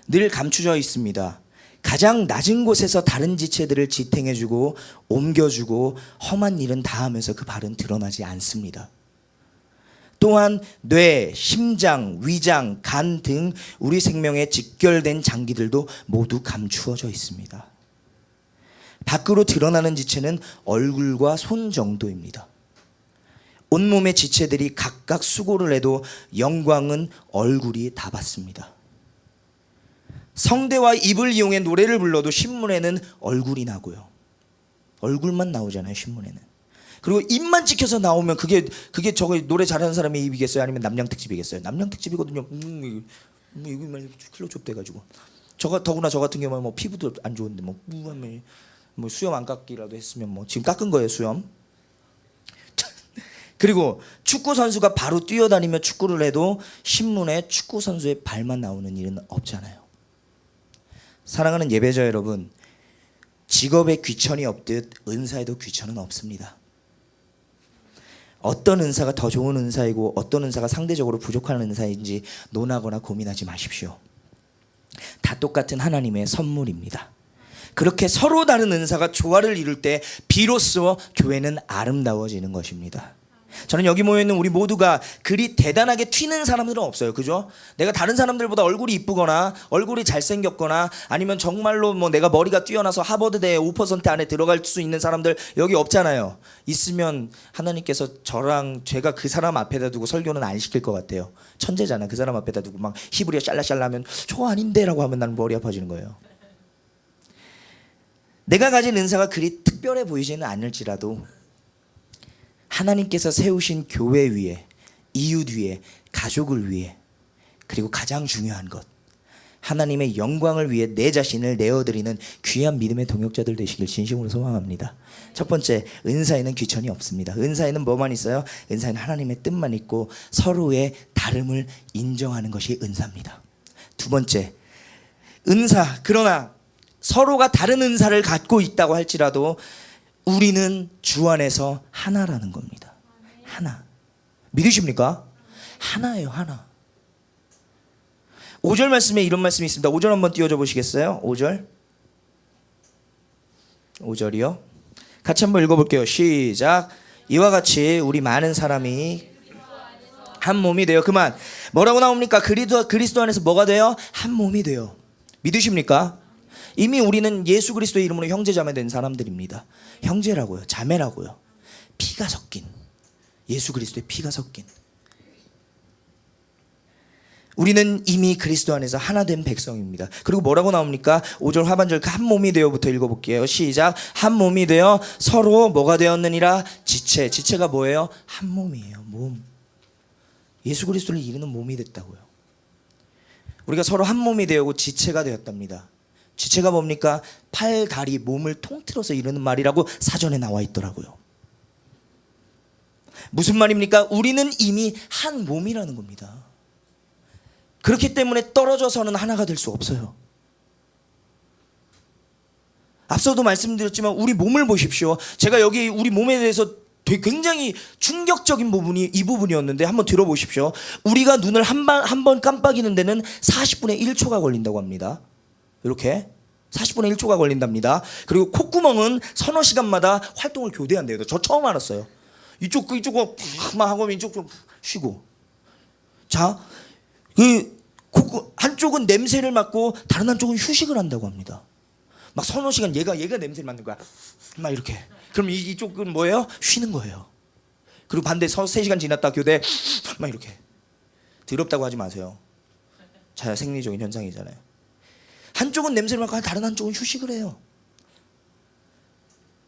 늘 감추어져 있습니다. 가장 낮은 곳에서 다른 지체들을 지탱해주고 옮겨주고 험한 일은 다 하면서 그 발은 드러나지 않습니다. 또한 뇌, 심장, 위장, 간 등 우리 생명에 직결된 장기들도 모두 감추어져 있습니다. 밖으로 드러나는 지체는 얼굴과 손 정도입니다. 온몸의 지체들이 각각 수고를 해도 영광은 얼굴이 다 받습니다. 성대와 입을 이용해 노래를 불러도 신문에는 얼굴이 나고요. 얼굴만 나오잖아요, 신문에는. 그리고 입만 찍혀서 나오면 그게 저거 노래 잘하는 사람의 입이겠어요? 아니면 남양 특집이겠어요? 남양 특집이거든요. 이거만 클로즈업 돼가지고. 더구나 저 같은 경우는 뭐 피부도 안 좋은데 뭐 수염 안 깎기라도 했으면 뭐 지금 깎은 거예요, 수염. 그리고 축구 선수가 바로 뛰어다니며 축구를 해도 신문에 축구 선수의 발만 나오는 일은 없잖아요. 사랑하는 예배자 여러분, 직업에 귀천이 없듯 은사에도 귀천은 없습니다. 어떤 은사가 더 좋은 은사이고 어떤 은사가 상대적으로 부족한 은사인지 논하거나 고민하지 마십시오. 다 똑같은 하나님의 선물입니다. 그렇게 서로 다른 은사가 조화를 이룰 때 비로소 교회는 아름다워지는 것입니다. 저는 여기 모여있는 우리 모두가 그리 대단하게 튀는 사람들은 없어요. 그죠? 내가 다른 사람들보다 얼굴이 이쁘거나 얼굴이 잘생겼거나 아니면 정말로 뭐 내가 머리가 뛰어나서 하버드대 5% 안에 들어갈 수 있는 사람들 여기 없잖아요. 있으면 하나님께서 저랑 제가 그 사람 앞에다 두고 설교는 안 시킬 것 같아요. 천재잖아. 그 사람 앞에다 두고 막 히브리어 샬라샬라 하면 저거 아닌데 라고 하면 나는 머리 아파지는 거예요. 내가 가진 은사가 그리 특별해 보이지는 않을지라도 하나님께서 세우신 교회 위에, 이웃 위에, 가족을 위해, 그리고 가장 중요한 것, 하나님의 영광을 위해 내 자신을 내어드리는 귀한 믿음의 동역자들 되시길 진심으로 소망합니다. 첫 번째, 은사에는 귀천이 없습니다. 은사에는 뭐만 있어요? 은사에는 하나님의 뜻만 있고 서로의 다름을 인정하는 것이 은사입니다. 두 번째, 은사, 그러나 서로가 다른 은사를 갖고 있다고 할지라도 우리는 주 안에서 하나라는 겁니다. 하나. 믿으십니까? 하나예요, 하나. 5절 말씀에 이런 말씀이 있습니다. 5절 한번 띄워줘 보시겠어요? 5절. 5절이요. 같이 한번 읽어볼게요. 시작. 이와 같이 우리 많은 사람이 한 몸이 되어. 그만. 뭐라고 나옵니까? 그리스도 안에서 뭐가 돼요? 한 몸이 돼요. 믿으십니까? 이미 우리는 예수 그리스도의 이름으로 형제 자매 된 사람들입니다. 형제라고요. 자매라고요. 피가 섞인, 예수 그리스도의 피가 섞인, 우리는 이미 그리스도 안에서 하나 된 백성입니다. 그리고 뭐라고 나옵니까? 5절 하반절 한 몸이 되어부터 읽어볼게요. 시작. 한 몸이 되어 서로 뭐가 되었느니라? 지체가 뭐예요? 한 몸이에요. 몸. 예수 그리스도를 이루는 몸이 됐다고요. 우리가 서로 한 몸이 되고 지체가 되었답니다. 지체가 뭡니까? 팔, 다리, 몸을 통틀어서 이루는 말이라고 사전에 나와 있더라고요. 무슨 말입니까? 우리는 이미 한 몸이라는 겁니다. 그렇기 때문에 떨어져서는 하나가 될 수 없어요. 앞서도 말씀드렸지만 우리 몸을 보십시오. 제가 여기 우리 몸에 대해서 되게 굉장히 충격적인 부분이 이 부분이었는데 한번 들어보십시오. 우리가 눈을 한 번 깜빡이는 데는 40분의 1초가 걸린다고 합니다. 이렇게 40분의 1초가 걸린답니다. 그리고 콧구멍은 서너 시간마다 활동을 교대한대요. 저 처음 알았어요. 이쪽 막 하고 이쪽 좀 쉬고. 자, 한쪽은 냄새를 맡고 다른 한쪽은 휴식을 한다고 합니다. 막 서너 시간 얘가 냄새를 맡는 거야. 막 이렇게. 그럼 이쪽은 뭐예요? 쉬는 거예요. 그리고 반대 3시간 지났다 교대 막 이렇게. 더럽다고 하지 마세요. 생리적인 현상이잖아요. 한쪽은 냄새를 맡고 다른 한쪽은 휴식을 해요.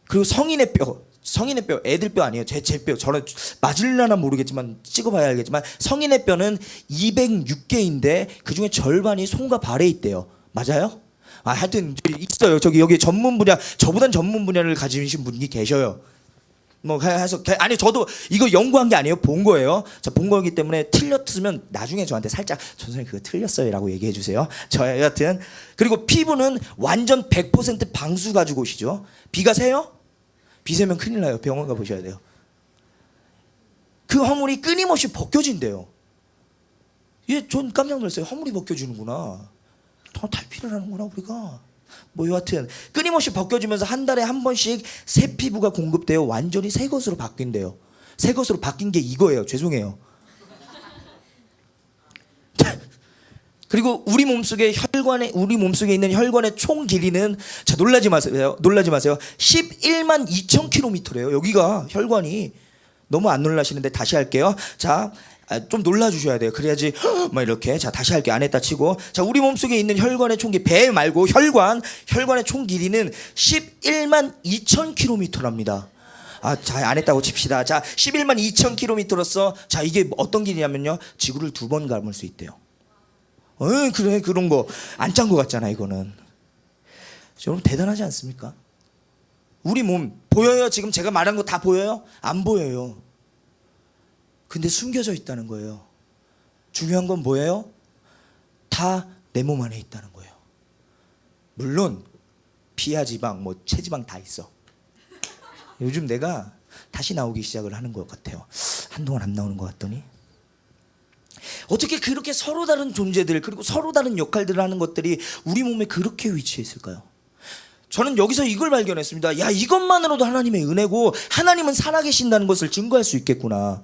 그리고 성인의 뼈, 애들 뼈 아니에요. 제 뼈. 저는 맞을려나 모르겠지만 찍어봐야 알겠지만 성인의 뼈는 206개인데 그 중에 절반이 손과 발에 있대요. 맞아요? 하여튼 있어요. 여기 전문 분야, 저보단 전문 분야를 가지신 분이 계셔요. 뭐 해서 아니 저도 이거 연구한 게 아니에요. 본 거예요. 자, 본 거기 때문에 틀렸으면 나중에 저한테 살짝 선생님 그거 틀렸어요라고 얘기해 주세요. 저 여하튼 그리고 피부는 완전 100% 방수 가지고 오시죠. 비가 새요? 비 새면 큰일 나요. 병원 가 보셔야 돼요. 그 허물이 끊임없이 벗겨진대요. 예, 전 깜짝 놀랐어요. 허물이 벗겨지는구나. 더 탈피를 하는구나 우리가. 뭐 여하튼 끊임없이 벗겨지면서 한 달에 한 번씩 새 피부가 공급되어 완전히 새 것으로 바뀐대요. 새 것으로 바뀐 게 이거예요. 죄송해요. 그리고 우리 몸속에 있는 혈관의 총 길이는 자 놀라지 마세요. 11만 2천 킬로미터래요. 여기가 혈관이 너무 안 놀라시는데 다시 할게요. 자. 좀 놀라주셔야 돼요. 그래야지 막 이렇게. 자 다시 할게요. 안 했다 치고. 자 우리 몸속에 있는 혈관의 총 길이 배 말고 혈관의 총 길이는 11만 2천 킬로미터랍니다. 자 안 했다고 칩시다. 자 11만 2천 킬로미터로서 자 이게 어떤 길이냐면요. 지구를 2번 감을 수 있대요. 그래 그런 거 안 짠 거 같잖아 이거는. 여러분 대단하지 않습니까? 우리 몸 보여요? 지금 제가 말한 거 다 보여요? 안 보여요. 근데 숨겨져 있다는 거예요. 중요한 건 뭐예요? 다 내 몸 안에 있다는 거예요. 물론 피하 지방, 뭐 체지방 다 있어. 요즘 내가 다시 나오기 시작을 하는 것 같아요. 한동안 안 나오는 것 같더니. 어떻게 그렇게 서로 다른 존재들 그리고 서로 다른 역할들을 하는 것들이 우리 몸에 그렇게 위치해 있을까요? 저는 여기서 이걸 발견했습니다. 야, 이것만으로도 하나님의 은혜고 하나님은 살아계신다는 것을 증거할 수 있겠구나.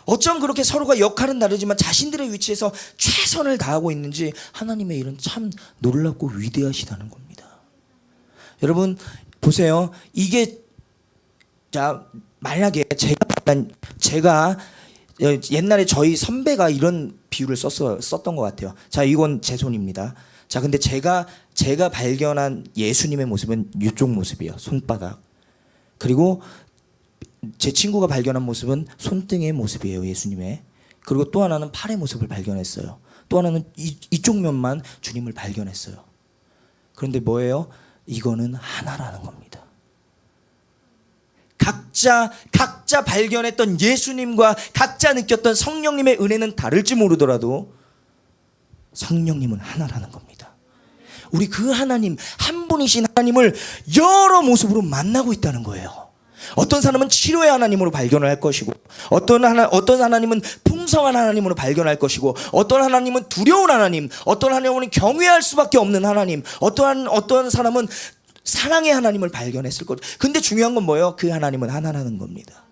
어쩜 그렇게 서로가 역할은 다르지만 자신들의 위치에서 최선을 다하고 있는지 하나님의 일은 참 놀랍고 위대하시다는 겁니다. 여러분 보세요. 이게 자 만약에 제가 옛날에 저희 선배가 이런 비유를 썼던 것 같아요. 자 이건 제 손입니다. 자 근데 제가 발견한 예수님의 모습은 이쪽 모습이에요. 손바닥. 그리고 제 친구가 발견한 모습은 손등의 모습이에요. 예수님의. 그리고 또 하나는 팔의 모습을 발견했어요. 또 하나는 이쪽 면만 주님을 발견했어요. 그런데 뭐예요? 이거는 하나라는 겁니다. 각자 발견했던 예수님과 각자 느꼈던 성령님의 은혜는 다를지 모르더라도 성령님은 하나라는 겁니다. 우리 그 하나님 한 분이신 하나님을 여러 모습으로 만나고 있다는 거예요. 어떤 사람은 치료의 하나님으로 발견을 할 것이고 어떤 하나님은 풍성한 하나님으로 발견할 것이고 어떤 하나님은 두려운 하나님, 어떤 하나님은 경외할 수밖에 없는 하나님, 어떤 사람은 사랑의 하나님을 발견했을 것. 근데 중요한 건 뭐예요? 그 하나님은 하나라는 겁니다.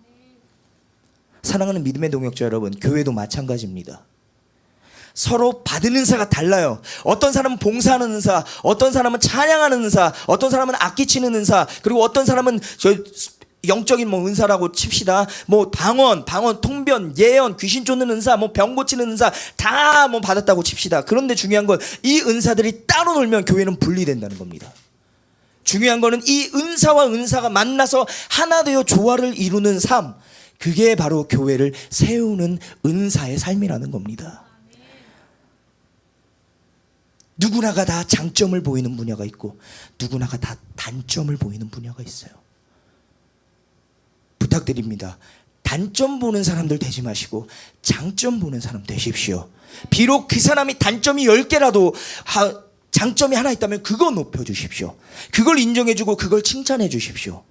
사랑하는 믿음의 동역자 여러분, 교회도 마찬가지입니다. 서로 받은 은사가 달라요. 어떤 사람은 봉사하는 은사, 어떤 사람은 찬양하는 은사, 어떤 사람은 악기 치는 은사, 그리고 어떤 사람은 영적인 뭐 은사라고 칩시다. 뭐 방언, 통변, 예언, 귀신 쫓는 은사, 뭐 병 고치는 은사 다 뭐 받았다고 칩시다. 그런데 중요한 건 이 은사들이 따로 놀면 교회는 분리된다는 겁니다. 중요한 거는 이 은사와 은사가 만나서 하나 되어 조화를 이루는 삶, 그게 바로 교회를 세우는 은사의 삶이라는 겁니다. 누구나가 다 장점을 보이는 분야가 있고 누구나가 다 단점을 보이는 분야가 있어요. 부탁드립니다. 단점 보는 사람들 되지 마시고 장점 보는 사람 되십시오. 비록 그 사람이 단점이 10개라도 장점이 하나 있다면 그거 높여주십시오. 그걸 인정해주고 그걸 칭찬해 주십시오.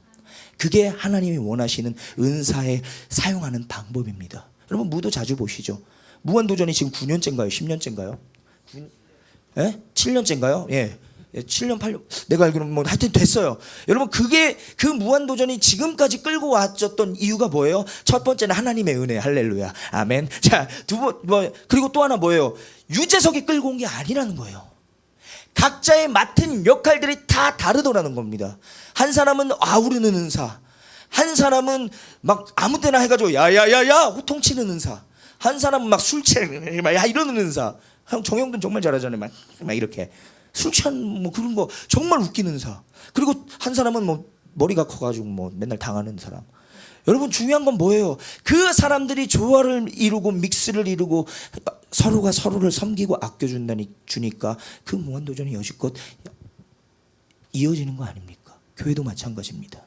그게 하나님이 원하시는 은사에 사용하는 방법입니다. 여러분 무도 자주 보시죠. 무한도전이 지금 9년째인가요? 10년째인가요? 7년째인가요? 예. 7년 8년 내가 알기로는 뭐 하여튼 됐어요. 여러분 그 무한도전이 지금까지 끌고 왔었던 이유가 뭐예요? 첫 번째는 하나님의 은혜. 할렐루야 아멘. 자, 그리고 또 하나 뭐예요? 유재석이 끌고 온 게 아니라는 거예요. 각자의 맡은 역할들이 다 다르더라는 겁니다. 한 사람은 아우르는 은사, 한 사람은 막 아무 때나 해가지고 야야야야 호통치는 은사. 한 사람은 막 술 취해 야 이러는 은사. 형 정영돈 정말 잘하잖아요. 막 이렇게 술 취한 뭐 그런 거 정말 웃기는 은사. 그리고 한 사람은 뭐 머리가 커가지고 뭐 맨날 당하는 사람. 여러분 중요한 건 뭐예요? 그 사람들이 조화를 이루고 믹스를 이루고 서로가 서로를 섬기고 아껴주니까 그 무한도전이 여지껏 이어지는 거 아닙니까? 교회도 마찬가지입니다.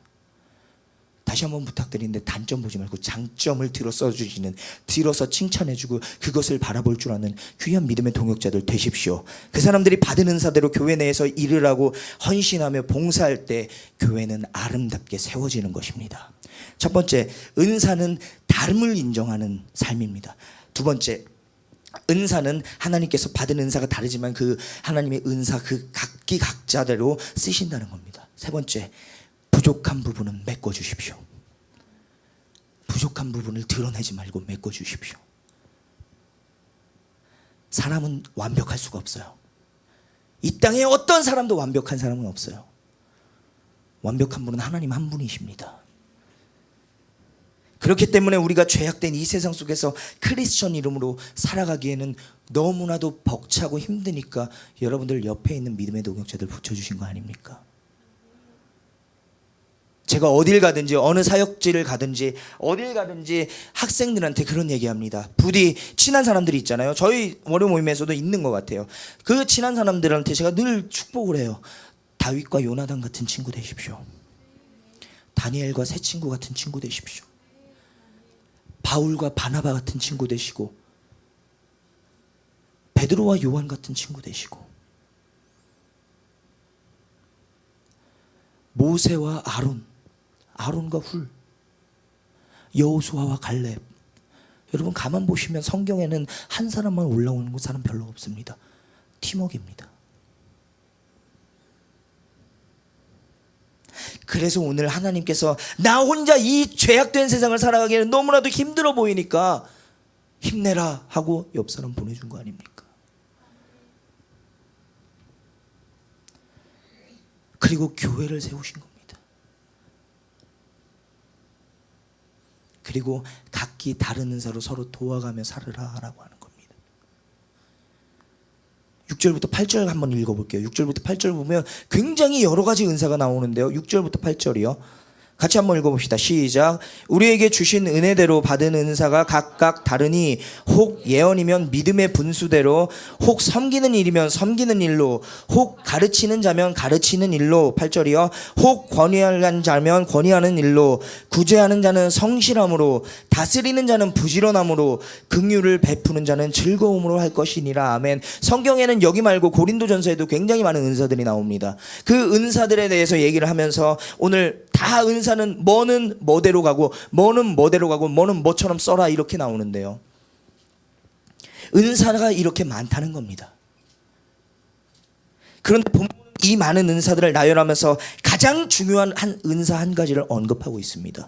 다시 한번 부탁드리는데 단점 보지 말고 장점을 들어 써주시는, 들어서 칭찬해주고 그것을 바라볼 줄 아는 귀한 믿음의 동역자들 되십시오. 그 사람들이 받은 은사대로 교회 내에서 일을 하고 헌신하며 봉사할 때 교회는 아름답게 세워지는 것입니다. 첫 번째, 은사는 다름을 인정하는 삶입니다. 두 번째, 은사는 하나님께서 받은 은사가 다르지만 그 하나님의 은사 그 각기 각자대로 쓰신다는 겁니다. 세 번째, 부족한 부분은 메꿔주십시오. 부족한 부분을 드러내지 말고 메꿔주십시오. 사람은 완벽할 수가 없어요. 이 땅에 어떤 사람도 완벽한 사람은 없어요. 완벽한 분은 하나님 한 분이십니다. 그렇기 때문에 우리가 죄악된 이 세상 속에서 크리스천 이름으로 살아가기에는 너무나도 벅차고 힘드니까 여러분들 옆에 있는 믿음의 동역자들 붙여주신 거 아닙니까? 제가 어딜 가든지 어느 사역지를 가든지 어딜 가든지 학생들한테 그런 얘기합니다. 부디 친한 사람들이 있잖아요. 저희 월요 모임에서도 있는 것 같아요. 그 친한 사람들한테 제가 늘 축복을 해요. 다윗과 요나단 같은 친구 되십시오. 다니엘과 새 친구 같은 친구 되십시오. 바울과 바나바 같은 친구 되시고 베드로와 요한 같은 친구 되시고 모세와 아론과 훌, 여호수아와 갈렙. 여러분 가만 보시면 성경에는 한 사람만 올라오는 사람 별로 없습니다. 팀워크입니다. 그래서 오늘 하나님께서 나 혼자 이 죄악된 세상을 살아가기에는 너무나도 힘들어 보이니까 힘내라 하고 옆 사람 보내준 거 아닙니까? 그리고 교회를 세우신 겁니다. 그리고 각기 다른 은사로 서로 도와가며 살으라라고 하는 겁니다. 6절부터 8절 한번 읽어볼게요. 6절부터 8절 보면 굉장히 여러 가지 은사가 나오는데요. 6절부터 8절이요. 같이 한번 읽어봅시다. 시작. 우리에게 주신 은혜대로 받은 은사가 각각 다르니 혹 예언이면 믿음의 분수대로, 혹 섬기는 일이면 섬기는 일로, 혹 가르치는 자면 가르치는 일로. 8절이요. 혹 권위하는 자면 권위하는 일로, 구제하는 자는 성실함으로, 다스리는 자는 부지런함으로, 긍휼을 베푸는 자는 즐거움으로 할 것이니라. 아멘. 성경에는 여기 말고 고린도전서에도 굉장히 많은 은사들이 나옵니다. 그 은사들에 대해서 얘기를 하면서 오늘 다 은사는 뭐는 뭐대로 가고 뭐는 뭐대로 가고 뭐는 뭐처럼 써라 이렇게 나오는데요. 은사가 이렇게 많다는 겁니다. 그런데 이 많은 은사들을 나열하면서 가장 중요한 한 은사 한 가지를 언급하고 있습니다.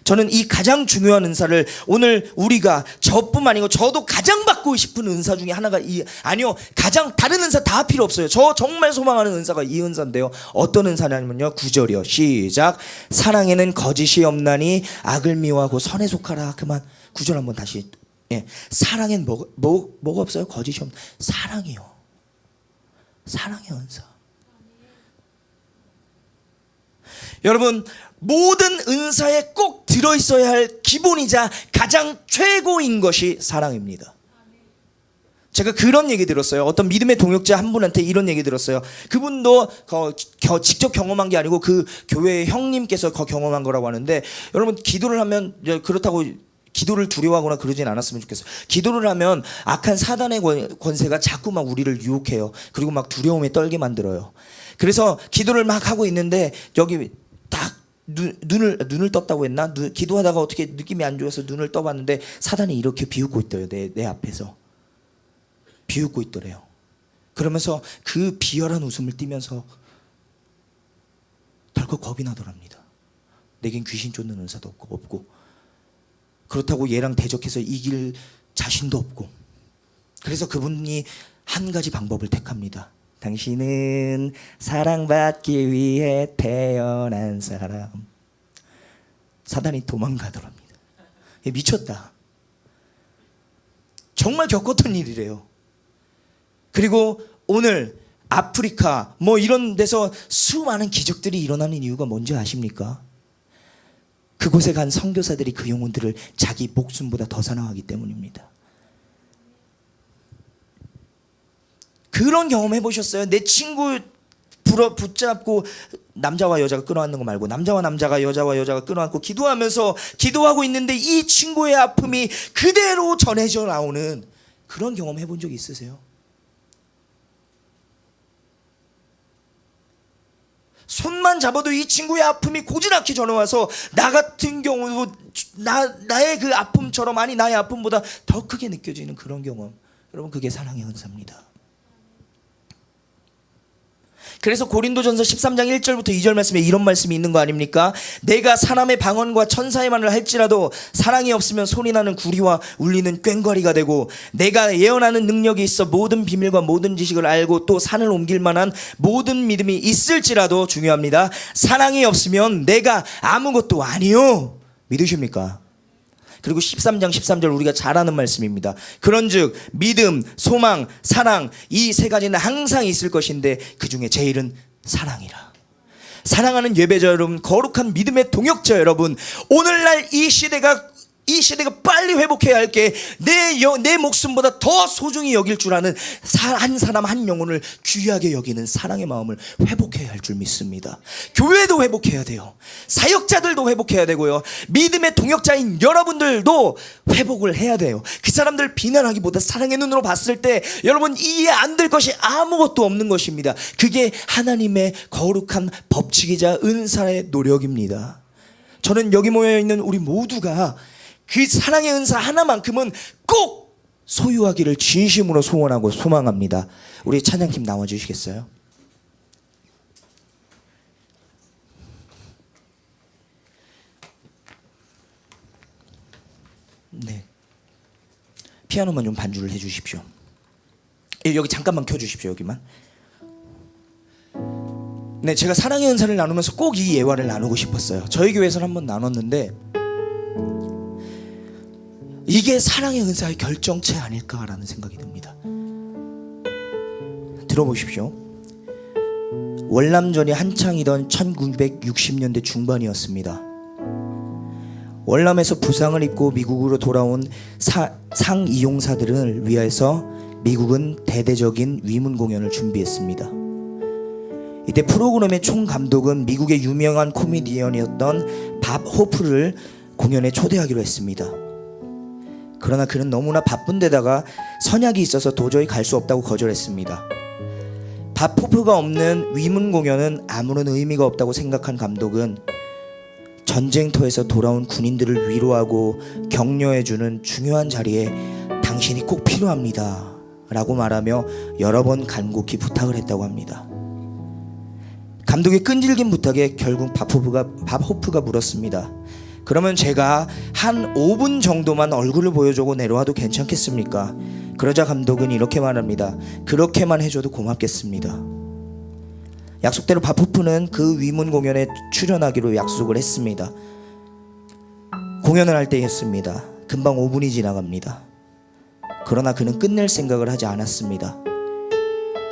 저는 이 가장 중요한 은사를 오늘 우리가 저뿐만 아니고 저도 가장 받고 싶은 은사 중에 하나가 아니요 가장 다른 은사 다 필요 없어요. 저 정말 소망하는 은사가 이 은사인데요. 어떤 은사냐면요 9절이요. 시작. 사랑에는 거짓이 없나니 악을 미워하고 선에 속하라. 그만. 9절 한번 다시. 예. 사랑엔 뭐가 없어요? 거짓이 없나. 사랑이요. 사랑의 은사. 여러분 모든 은사에 꼭 들어있어야 할 기본이자 가장 최고인 것이 사랑입니다. 제가 그런 얘기 들었어요. 어떤 믿음의 동역자 한 분한테 이런 얘기 들었어요. 그분도 직접 경험한 게 아니고 그 교회의 형님께서 경험한 거라고 하는데, 여러분 기도를 하면, 그렇다고 기도를 두려워하거나 그러진 않았으면 좋겠어요. 기도를 하면 악한 사단의 권세가 자꾸 막 우리를 유혹해요. 그리고 막 두려움에 떨게 만들어요. 그래서 기도를 막 하고 있는데 여기 딱 눈을 떴다고 했나? 기도하다가 어떻게 느낌이 안 좋아서 눈을 떠봤는데 사단이 이렇게 비웃고 있더래요. 내 앞에서 비웃고 있더래요. 그러면서 그 비열한 웃음을 띠면서 덜컥 겁이 나더랍니다. 내겐 귀신 쫓는 은사도 없고 그렇다고 얘랑 대적해서 이길 자신도 없고. 그래서 그분이 한 가지 방법을 택합니다. 당신은 사랑받기 위해 태어난 사람. 사단이 도망가더랍니다. 미쳤다. 정말 겪었던 일이래요. 그리고 오늘 아프리카 뭐 이런 데서 수많은 기적들이 일어나는 이유가 뭔지 아십니까? 그곳에 간 선교사들이 그 영혼들을 자기 목숨보다 더 사랑하기 때문입니다. 그런 경험 해보셨어요? 내 친구 붙잡고 남자와 여자가 끊어안는 거 말고 남자와 남자가 여자와 여자가 끊어안고 기도하면서 기도하고 있는데 이 친구의 아픔이 그대로 전해져 나오는 그런 경험 해본 적 있으세요? 손만 잡아도 이 친구의 아픔이 고지랖게 전해와서 나 같은 경우도 나의 그 아픔처럼, 아니 나의 아픔보다 더 크게 느껴지는 그런 경험. 여러분, 그게 사랑의 은사입니다. 그래서 고린도전서 13장 1절부터 2절 말씀에 이런 말씀이 있는 거 아닙니까? 내가 사람의 방언과 천사의 말을 할지라도 사랑이 없으면 소리나는 구리와 울리는 꽹과리가 되고, 내가 예언하는 능력이 있어 모든 비밀과 모든 지식을 알고 또 산을 옮길 만한 모든 믿음이 있을지라도, 중요합니다, 사랑이 없으면 내가 아무것도 아니요. 믿으십니까? 그리고 13장 13절 우리가 잘 아는 말씀입니다. 그런즉 믿음, 소망, 사랑, 이 세 가지는 항상 있을 것인데 그 중에 제일은 사랑이라. 사랑하는 예배자 여러분, 거룩한 믿음의 동역자 여러분, 오늘날 이 시대가 빨리 회복해야 할 게 내 목숨보다 더 소중히 여길 줄 아는 한 사람 한 영혼을 귀하게 여기는 사랑의 마음을 회복해야 할 줄 믿습니다. 교회도 회복해야 돼요. 사역자들도 회복해야 되고요. 믿음의 동역자인 여러분들도 회복을 해야 돼요. 그 사람들 비난하기보다 사랑의 눈으로 봤을 때 여러분, 이해 안 될 것이 아무것도 없는 것입니다. 그게 하나님의 거룩한 법칙이자 은사의 노력입니다. 저는 여기 모여있는 우리 모두가 그 사랑의 은사 하나만큼은 꼭 소유하기를 진심으로 소원하고 소망합니다. 우리 찬양팀 나와주시겠어요? 네, 피아노만 좀 반주를 해주십시오. 여기 잠깐만 켜주십시오. 여기만. 네, 제가 사랑의 은사를 나누면서 꼭 이 예화를 나누고 싶었어요. 저희 교회에서는 한번 나눴는데 이게 사랑의 은사의 결정체 아닐까라는 생각이 듭니다. 들어보십시오. 월남전이 한창이던 1960년대 중반이었습니다. 월남에서 부상을 입고 미국으로 돌아온 상이용사들을 위해서 미국은 대대적인 위문 공연을 준비했습니다. 이때 프로그램의 총감독은 미국의 유명한 코미디언이었던 밥 호프를 공연에 초대하기로 했습니다. 그러나 그는 너무나 바쁜 데다가 선약이 있어서 도저히 갈 수 없다고 거절했습니다. 밥 호프가 없는 위문 공연은 아무런 의미가 없다고 생각한 감독은 전쟁터에서 돌아온 군인들을 위로하고 격려해주는 중요한 자리에 당신이 꼭 필요합니다 라고 말하며 여러 번 간곡히 부탁을 했다고 합니다. 감독의 끈질긴 부탁에 결국 밥 호프가 물었습니다. 그러면 제가 한 5분 정도만 얼굴을 보여주고 내려와도 괜찮겠습니까? 그러자 감독은 이렇게 말합니다. 그렇게만 해줘도 고맙겠습니다. 약속대로 밥 호프는 그 위문 공연에 출연하기로 약속을 했습니다. 공연을 할 때였습니다. 금방 5분이 지나갑니다. 그러나 그는 끝낼 생각을 하지 않았습니다.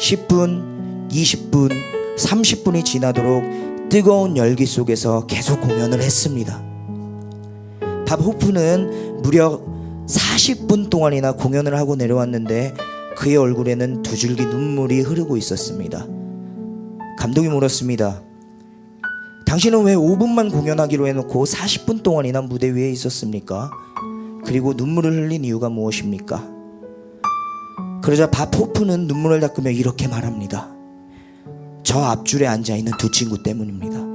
10분, 20분, 30분이 지나도록 뜨거운 열기 속에서 계속 공연을 했습니다. 밥 호프는 무려 40분 동안이나 공연을 하고 내려왔는데 그의 얼굴에는 두 줄기 눈물이 흐르고 있었습니다. 감독이 물었습니다. 당신은 왜 5분만 공연하기로 해놓고 40분 동안이나 무대 위에 있었습니까? 그리고 눈물을 흘린 이유가 무엇입니까? 그러자 밥 호프는 눈물을 닦으며 이렇게 말합니다. 저 앞줄에 앉아있는 두 친구 때문입니다.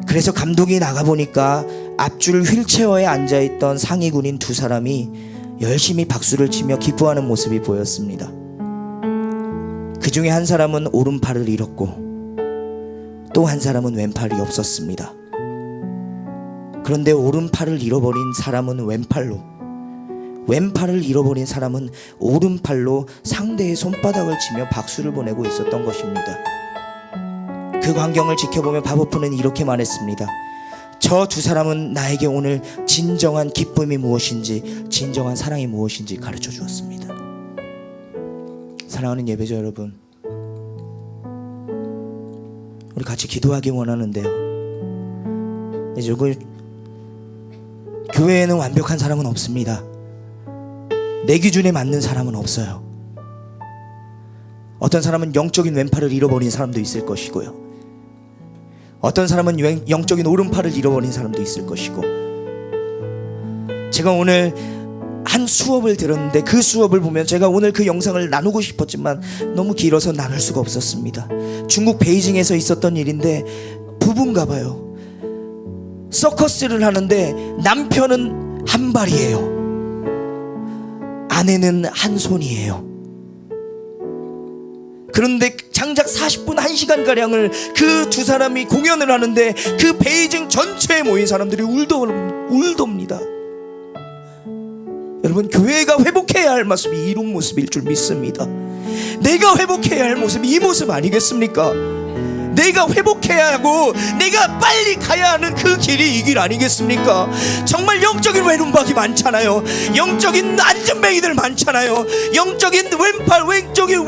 그래서 감독이 나가보니까 앞줄 휠체어에 앉아있던 상위군인 두 사람이 열심히 박수를 치며 기뻐하는 모습이 보였습니다. 그 중에 한 사람은 오른팔을 잃었고 또 한 사람은 왼팔이 없었습니다. 그런데 오른팔을 잃어버린 사람은 왼팔로, 왼팔을 잃어버린 사람은 오른팔로 상대의 손바닥을 치며 박수를 보내고 있었던 것입니다. 그 광경을 지켜보며 밥 호프는 이렇게 말했습니다. 저 두 사람은 나에게 오늘 진정한 기쁨이 무엇인지, 진정한 사랑이 무엇인지 가르쳐 주었습니다. 사랑하는 예배자 여러분, 우리 같이 기도하기 원하는데요. 이제 교회에는 완벽한 사람은 없습니다. 내 기준에 맞는 사람은 없어요. 어떤 사람은 영적인 왼팔을 잃어버린 사람도 있을 것이고요, 어떤 사람은 영적인 오른팔을 잃어버린 사람도 있을 것이고, 제가 오늘 한 수업을 들었는데 그 수업을 보면 제가 오늘 그 영상을 나누고 싶었지만 너무 길어서 나눌 수가 없었습니다. 중국 베이징에서 있었던 일인데 부부인가 봐요. 서커스를 하는데 남편은 한 발이에요. 아내는 한 손이에요. 그런데 장작 40분 1시간가량을 그 두 사람이 공연을 하는데 그 베이징 전체에 모인 사람들이 울dob니다. 여러분, 교회가 회복해야 할 모습이 이런 모습일 줄 믿습니다. 내가 회복해야 할 모습이 이 모습 아니겠습니까? 내가 회복해야 하고 내가 빨리 가야 하는 그 길이 이 길 아니겠습니까? 정말 영적인 외눈박이 많잖아요. 영적인 안전뱅이들 많잖아요. 영적인 왼쪽인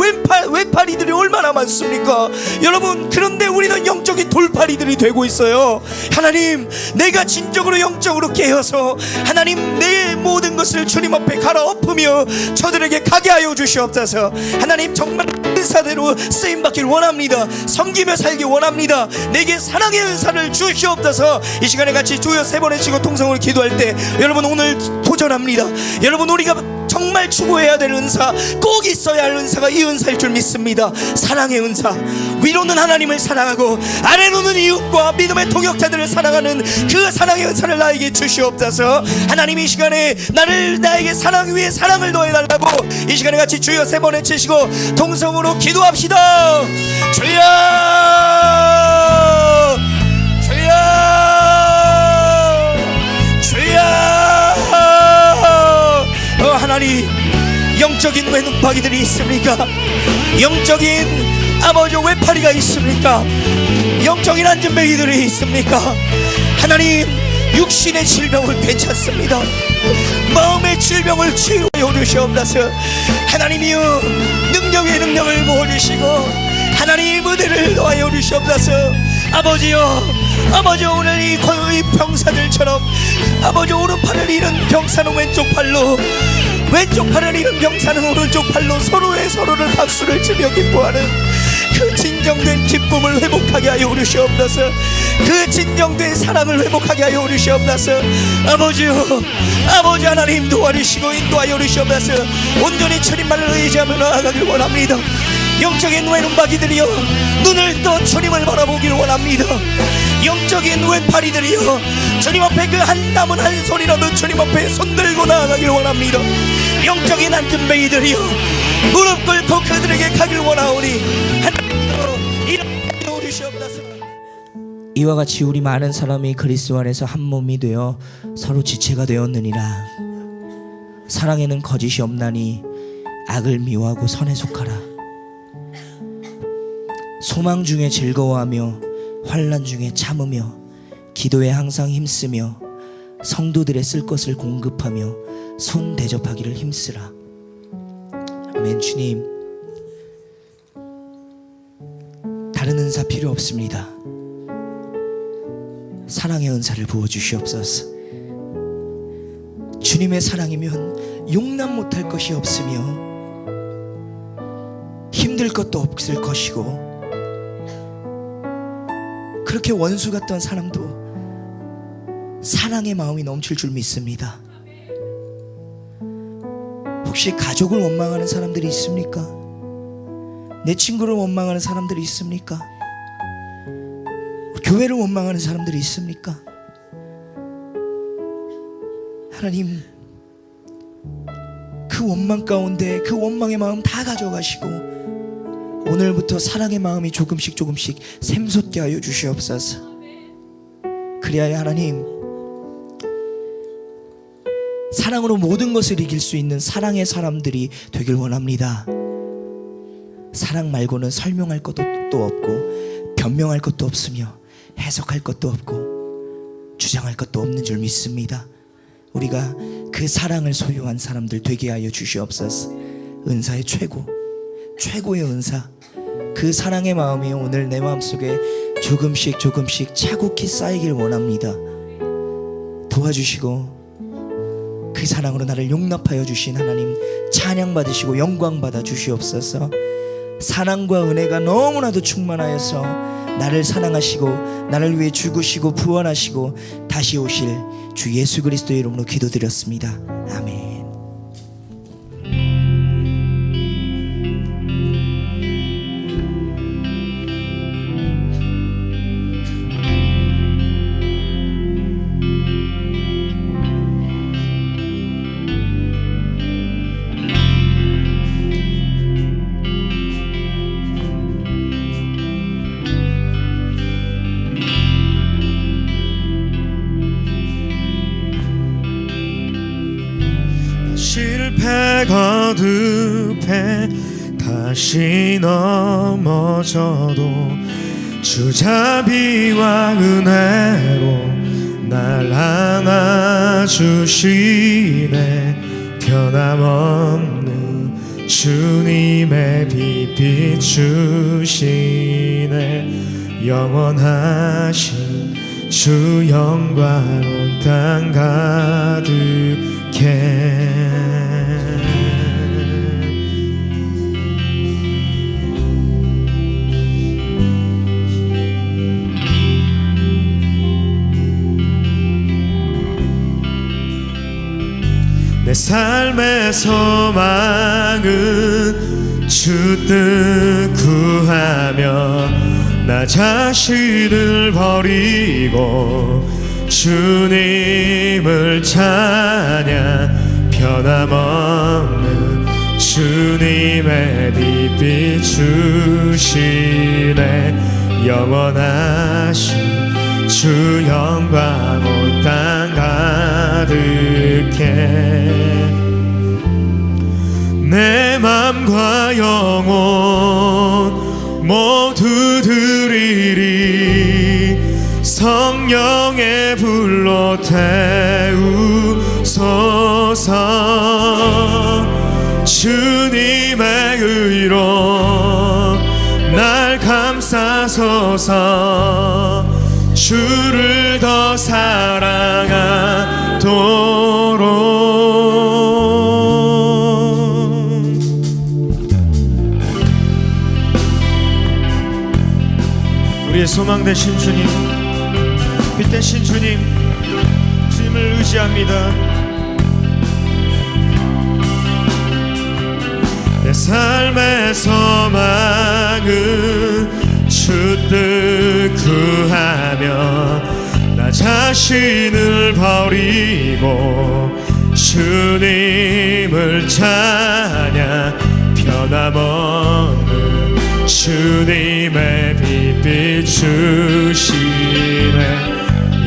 왼팔이들이 얼마나 많습니까? 여러분, 그런데 우리는 영적인 돌팔이들이 되고 있어요. 하나님, 내가 진정으로 영적으로 깨어서 하나님 내 모든 것을 주님 앞에 갈아엎으며 저들에게 가게 하여 주시옵소서. 하나님, 정말 은사대로 쓰임받길 원합니다. 섬기며 살기 원합니다. 내게 사랑의 은사를 주시옵소서. 이 시간에 같이 주여 3번 외치고 통성으로 기도할 때 여러분, 오늘 도전합니다. 여러분, 우리가 정말 추구해야 될 은사, 꼭 있어야 할 은사가 이 은사일 줄 믿습니다. 사랑의 은사. 위로는 하나님을 사랑하고 아래로는 이웃과 믿음의 동역자들을 사랑하는 그 사랑의 은사를 나에게 주시옵소서. 하나님, 이 시간에 나에게 사랑 위에 사랑을 더해달라고 이 시간에 같이 주여 3번 외치시고 통성으로 기도합시다. 주여, 주여, 주여. 하나님, 영적인 외눈박이들이 있습니까? 영적인 아버지 외파리가 있습니까? 영적인 안전뱅이들이 있습니까? 하나님, 육신의 질병은 괜찮습니다. 마음의 질병을 치유하여 주시옵소서. 하나님이여, 능력의 능력을 부어주시고 하나님 은혜를 더하여 주시옵소서. 아버지여, 아버지, 오늘 이 병사들처럼 아버지, 오른팔을 잃은 병사는 왼쪽 팔로, 왼쪽 팔을 잃은 병사는 오른쪽 팔로 서로를 박수를 치며 기뻐하는 그 진정된 기쁨을 회복하게 하여 주시옵소서. 그 진정된 사랑을 회복하게 하여 주시옵소서. 아버지요, 아버지 하나님 도와주시고 인도하여 주시옵소서. 온전히 주님만을 의지하며 나아가길 원합니다. 영적인 외눈박이들이여, 눈을 떠 주님을 바라보길 원합니다. 영적인 왼팔이들이여, 주님 앞에 그 한 남은 한 손이라도 주님 앞에 손들고 나아가길 원합니다. 영적인 안전뱅이들이여, 무릎 꿇고 그들에게 가길 원하오니 하나님으로 일어나 주시옵소서. 이와 같이 우리 많은 사람이 그리스도 안에서 한 몸이 되어 서로 지체가 되었느니라. 사랑에는 거짓이 없나니 악을 미워하고 선에 속하라. 소망 중에 즐거워하며 환난 중에 참으며 기도에 항상 힘쓰며 성도들의 쓸 것을 공급하며 손 대접하기를 힘쓰라. 아멘. 주님, 다른 은사 필요 없습니다. 사랑의 은사를 부어주시옵소서. 주님의 사랑이면 용납 못할 것이 없으며 힘들 것도 없을 것이고, 그렇게 원수 같던 사람도 사랑의 마음이 넘칠 줄 믿습니다. 혹시 가족을 원망하는 사람들이 있습니까? 내 친구를 원망하는 사람들이 있습니까? 교회를 원망하는 사람들이 있습니까? 하나님, 그 원망 가운데 그 원망의 마음 다 가져가시고 오늘부터 사랑의 마음이 조금씩 샘솟게 하여 주시옵소서. 그리하여 하나님, 사랑으로 모든 것을 이길 수 있는 사랑의 사람들이 되길 원합니다. 사랑 말고는 설명할 것도 없고 변명할 것도 없으며 해석할 것도 없고 주장할 것도 없는 줄 믿습니다. 우리가 그 사랑을 소유한 사람들 되게 하여 주시옵소서. 은사의 최고의 은사, 그 사랑의 마음이 오늘 내 마음속에 조금씩 차곡히 쌓이길 원합니다. 도와주시고 그 사랑으로 나를 용납하여 주신 하나님 찬양 받으시고 영광 받아 주시옵소서. 사랑과 은혜가 너무나도 충만하여서 나를 사랑하시고 나를 위해 죽으시고 부활하시고 다시 오실 주 예수 그리스도의 이름으로 기도드렸습니다. 아멘. 실패 거듭해 다시 넘어져도 주자비와 은혜로 날 안아주시네. 변함없는 주님의 빛 비추시네. 영원하신 주 영광 온 땅 가득해. 내 삶의 소망은 주 뜻 구하며 나 자신을 버리고 주님을 찬양. 변함없는 주님의 빛 비추시네. 영원하신 주 영광 온 땅 가득해. 내 맘과 영혼 모두 드리리. 성령의 불로 태우소서. 주님의 의로 날 감싸소서. 주를 더 사랑하도록. 우리의 소망 되신 주님, 빛 되신 주님, 주님을 의지합니다. 내 삶의 소망은 주 뜻 구하며 나 자신을 버리고 주님을 찬양. 변함없는 주님의 빛 비추시네.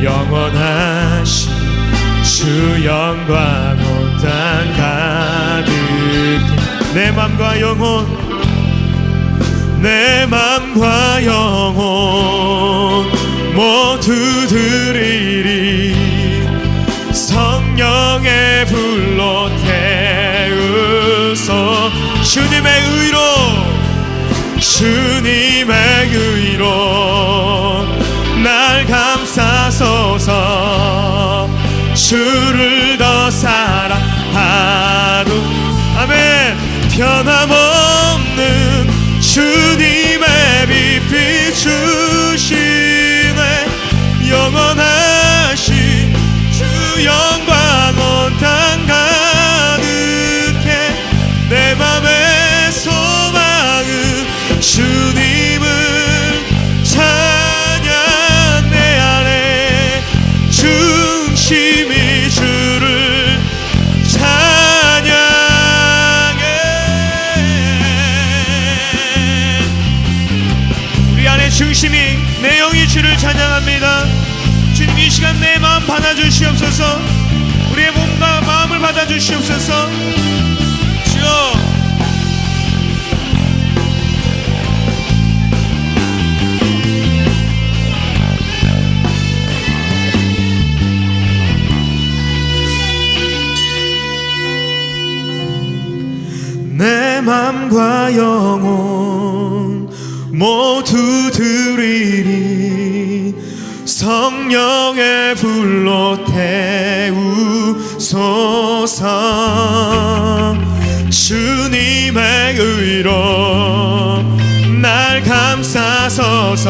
영원하신 주 영광 온 땅 가득히. 내 맘과 영혼, 내 맘과 영혼 모두 드리리. 성령의 불로 태우소. 주님의 의로, 주님의 의로 날 감싸소서. 주를 더 사랑하도. 아멘. 변함없는 주님의 빛 비추시네. 영원하신 주 영광 온 땅 가득해. 내 맘의 소망은 주님을 찬양. 내 안에 중심이 주를 찬양해. 우리 안에 중심이, 내 영이 주를 찬양합니다. 주님, 이 시간 내 마음 받아주시옵소서. 우리의 몸과 마음을 받아주시옵소서. 주여, 땅과 영혼 모두 드리리. 성령의 불로 태우소서. 주님의 의로 날 감싸소서.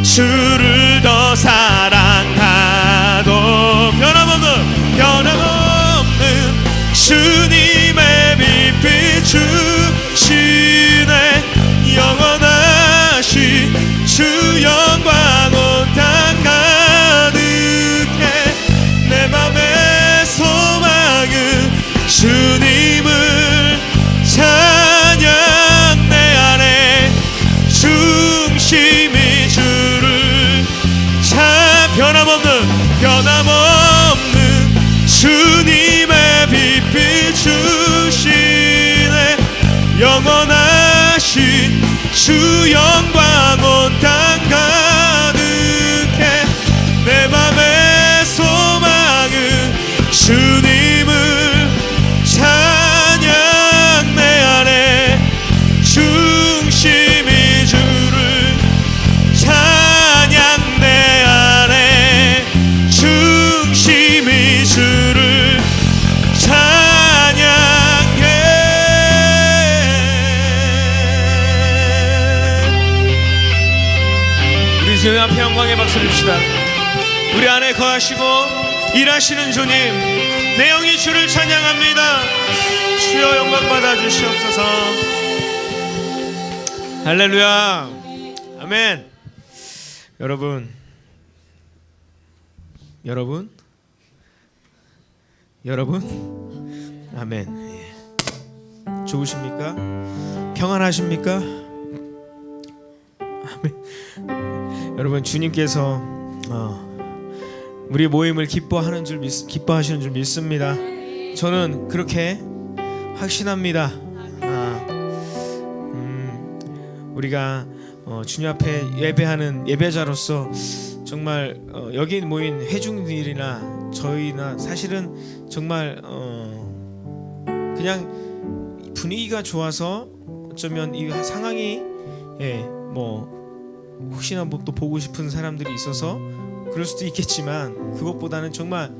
주를 더 사랑하도록 변함없는 주님의 빛 비추시네. 영원하신 주 영광 온 땅 가득해. 내 맘의 소망은 주님을 찬양. 내 안에 중심이 주를 변함없는 주님의 빛 비추시네. 영원하신 주 영광 온 땅 가득해. 내 맘의 소망은 주님을 찬양. 내 안에 중심이 주를 찬양. 내 안에 중심이 주를 찬양해. 우리 주님 앞에 영광의 박수를 칩시다. 우리 안에 거하시고 일하시는 주님, 내 영이 주를 찬양합니다. 주여 영광 받아 주시옵소서. 할렐루야. 아멘. 여러분 아멘. 예. 좋으십니까? 평안하십니까? 아멘. 여러분, 주님께서 우리 모임을 기뻐하시는 줄 믿습니다. 저는 그렇게 확신합니다. 우리가 주님 앞에 예배하는 예배자로서 정말 여기 모인 회중들이나 저희나 사실은 정말 그냥 분위기가 좋아서 어쩌면 이 상황이 혹시나 뭐 또 보고 싶은 사람들이 있어서 그럴 수도 있겠지만, 그것보다는 정말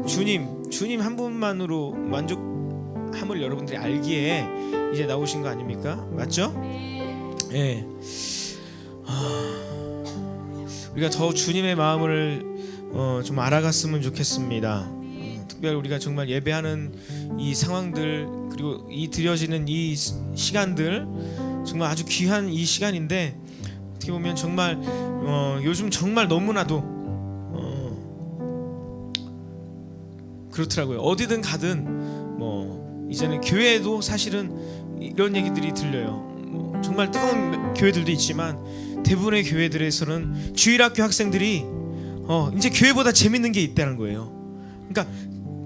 주님 한 분만으로 만족함을 여러분들이 알기에 이제 나오신 거 아닙니까? 맞죠? 예. 우리가 더 주님의 마음을 좀 알아갔으면 좋겠습니다. 특별히 우리가 정말 예배하는 이 상황들, 그리고 이 드려지는 이 시간들, 정말 아주 귀한 이 시간인데, 어떻게 보면 정말 요즘 정말 너무나도 그렇더라고요. 어디든 가든 이제는 교회에도 사실은 이런 얘기들이 들려요. 정말 뜨거운 교회들도 있지만 대부분의 교회들에서는 주일학교 학생들이 이제 교회보다 재밌는 게 있다는 거예요. 그러니까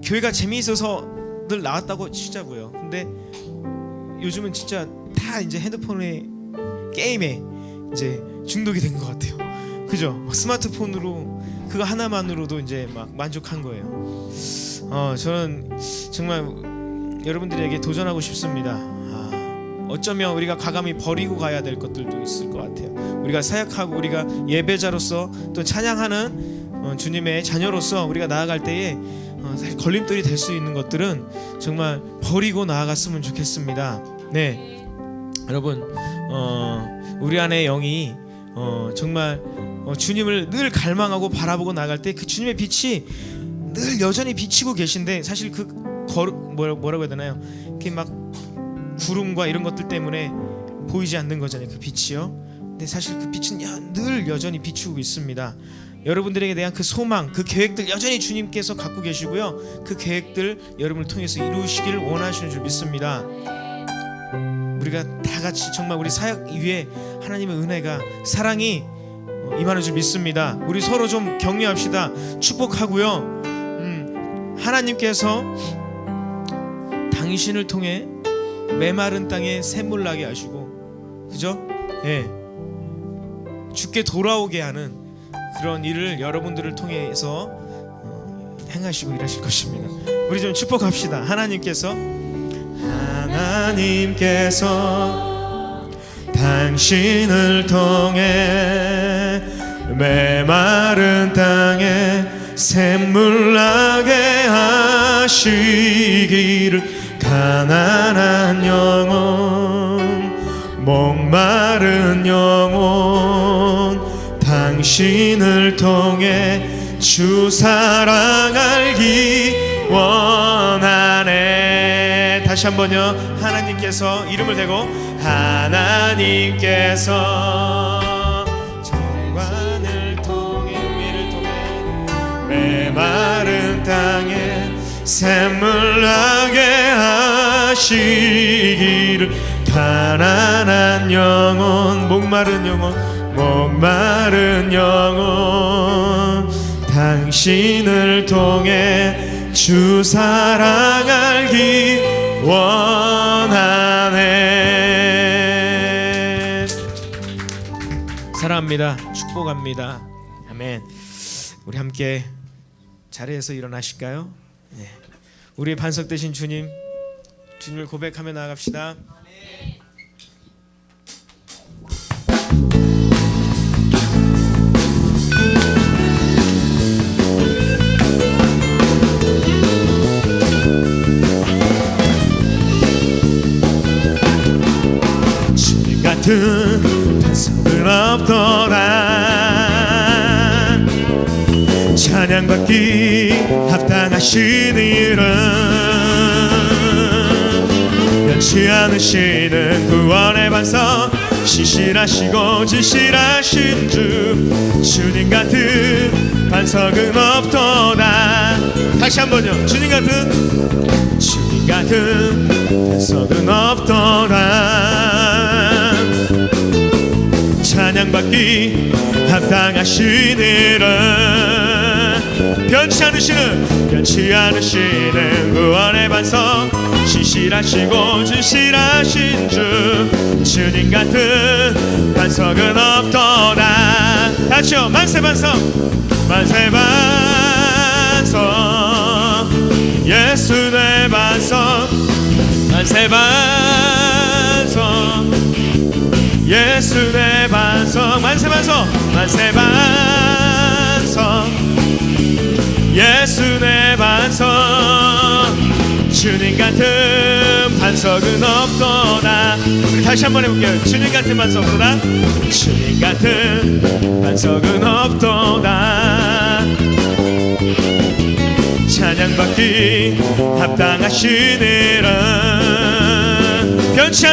교회가 재미있어서 늘 나왔다고 치자고요. 근데 요즘은 진짜 다 이제 핸드폰에, 게임에 이제 중독이 된 것 같아요. 그죠? 스마트폰으로 그거 하나만으로도 이제 막 만족한 거예요. 저는 정말 여러분들에게 도전하고 싶습니다. 어쩌면 우리가 과감히 버리고 가야 될 것들도 있을 것 같아요. 우리가 사역하고 우리가 예배자로서 또 찬양하는 주님의 자녀로서 우리가 나아갈 때에 사실 걸림돌이 될 수 있는 것들은 정말 버리고 나아갔으면 좋겠습니다. 네, 여러분, 우리 안에 영이 정말 주님을 늘 갈망하고 바라보고 나아갈 때 그 주님의 빛이 늘 여전히 비치고 계신데, 사실 그 뭐라고 해야 되나요? 이렇게 막 구름과 이런 것들 때문에 보이지 않는 거잖아요, 그 빛이요. 근데 사실 그 빛은 늘 여전히 비추고 있습니다. 여러분들에게 대한 그 소망, 그 계획들 여전히 주님께서 갖고 계시고요, 그 계획들 여러분을 통해서 이루시기를 원하시는 줄 믿습니다. 우리가 다 같이 정말 우리 사역 위에 하나님의 은혜가, 사랑이 임하는 줄 믿습니다. 우리 서로 좀 격려합시다. 축복하고요. 하나님께서 당신을 통해 메마른 땅에 샘물 나게 하시고, 그죠? 예. 주께 돌아오게 하는 그런 일을 여러분들을 통해서 행하시고 일하실 것입니다. 우리 좀 축복합시다. 하나님께서 하나님께서 당신을 통해 메마른 땅에 샘물 나게 하시기를 가난한 영혼 목마른 영혼 당신을 통해 주 사랑 알기 원하네. 다시 한번요. 하나님께서 이름을 대고 하나님께서 정관을 통해 위를 통해 메마른 땅에 샘물 나게 하시기를 가난한 영혼 목마른 영혼 당신을 통해 주 사랑 알기 원하네. 사랑합니다. 축복합니다. 아멘. 우리 함께 자리에서 일어나실까요? 네. 우리 반석 되신 주님을 고백하며 나아갑시다. 주님 같은 반석은 없더라. 찬양받기 합당하신 이름 변치 않으시는 구원의 반석 신실하시고 진실하신 주 주님 같은 반석은 없도다. 다시 한번요. 주님 같은 반석은 없도다. 찬양받기 합당하신 이름 변치 않으시는 구원의 반석 신실하시고 진실하신 주 주님 같은 반석은 없도다. 다시요. 만세 반석 예수 내 반석 만세 반석 예수 내 반석 만세 반석 예수 내 반석 주님 같은 반석은 없도다. 우리 다시 한번 해볼게요. 주님 같은 반석 없도다. 주님 같은 반석은 없도다. 찬양받기 합당하신 이름 변치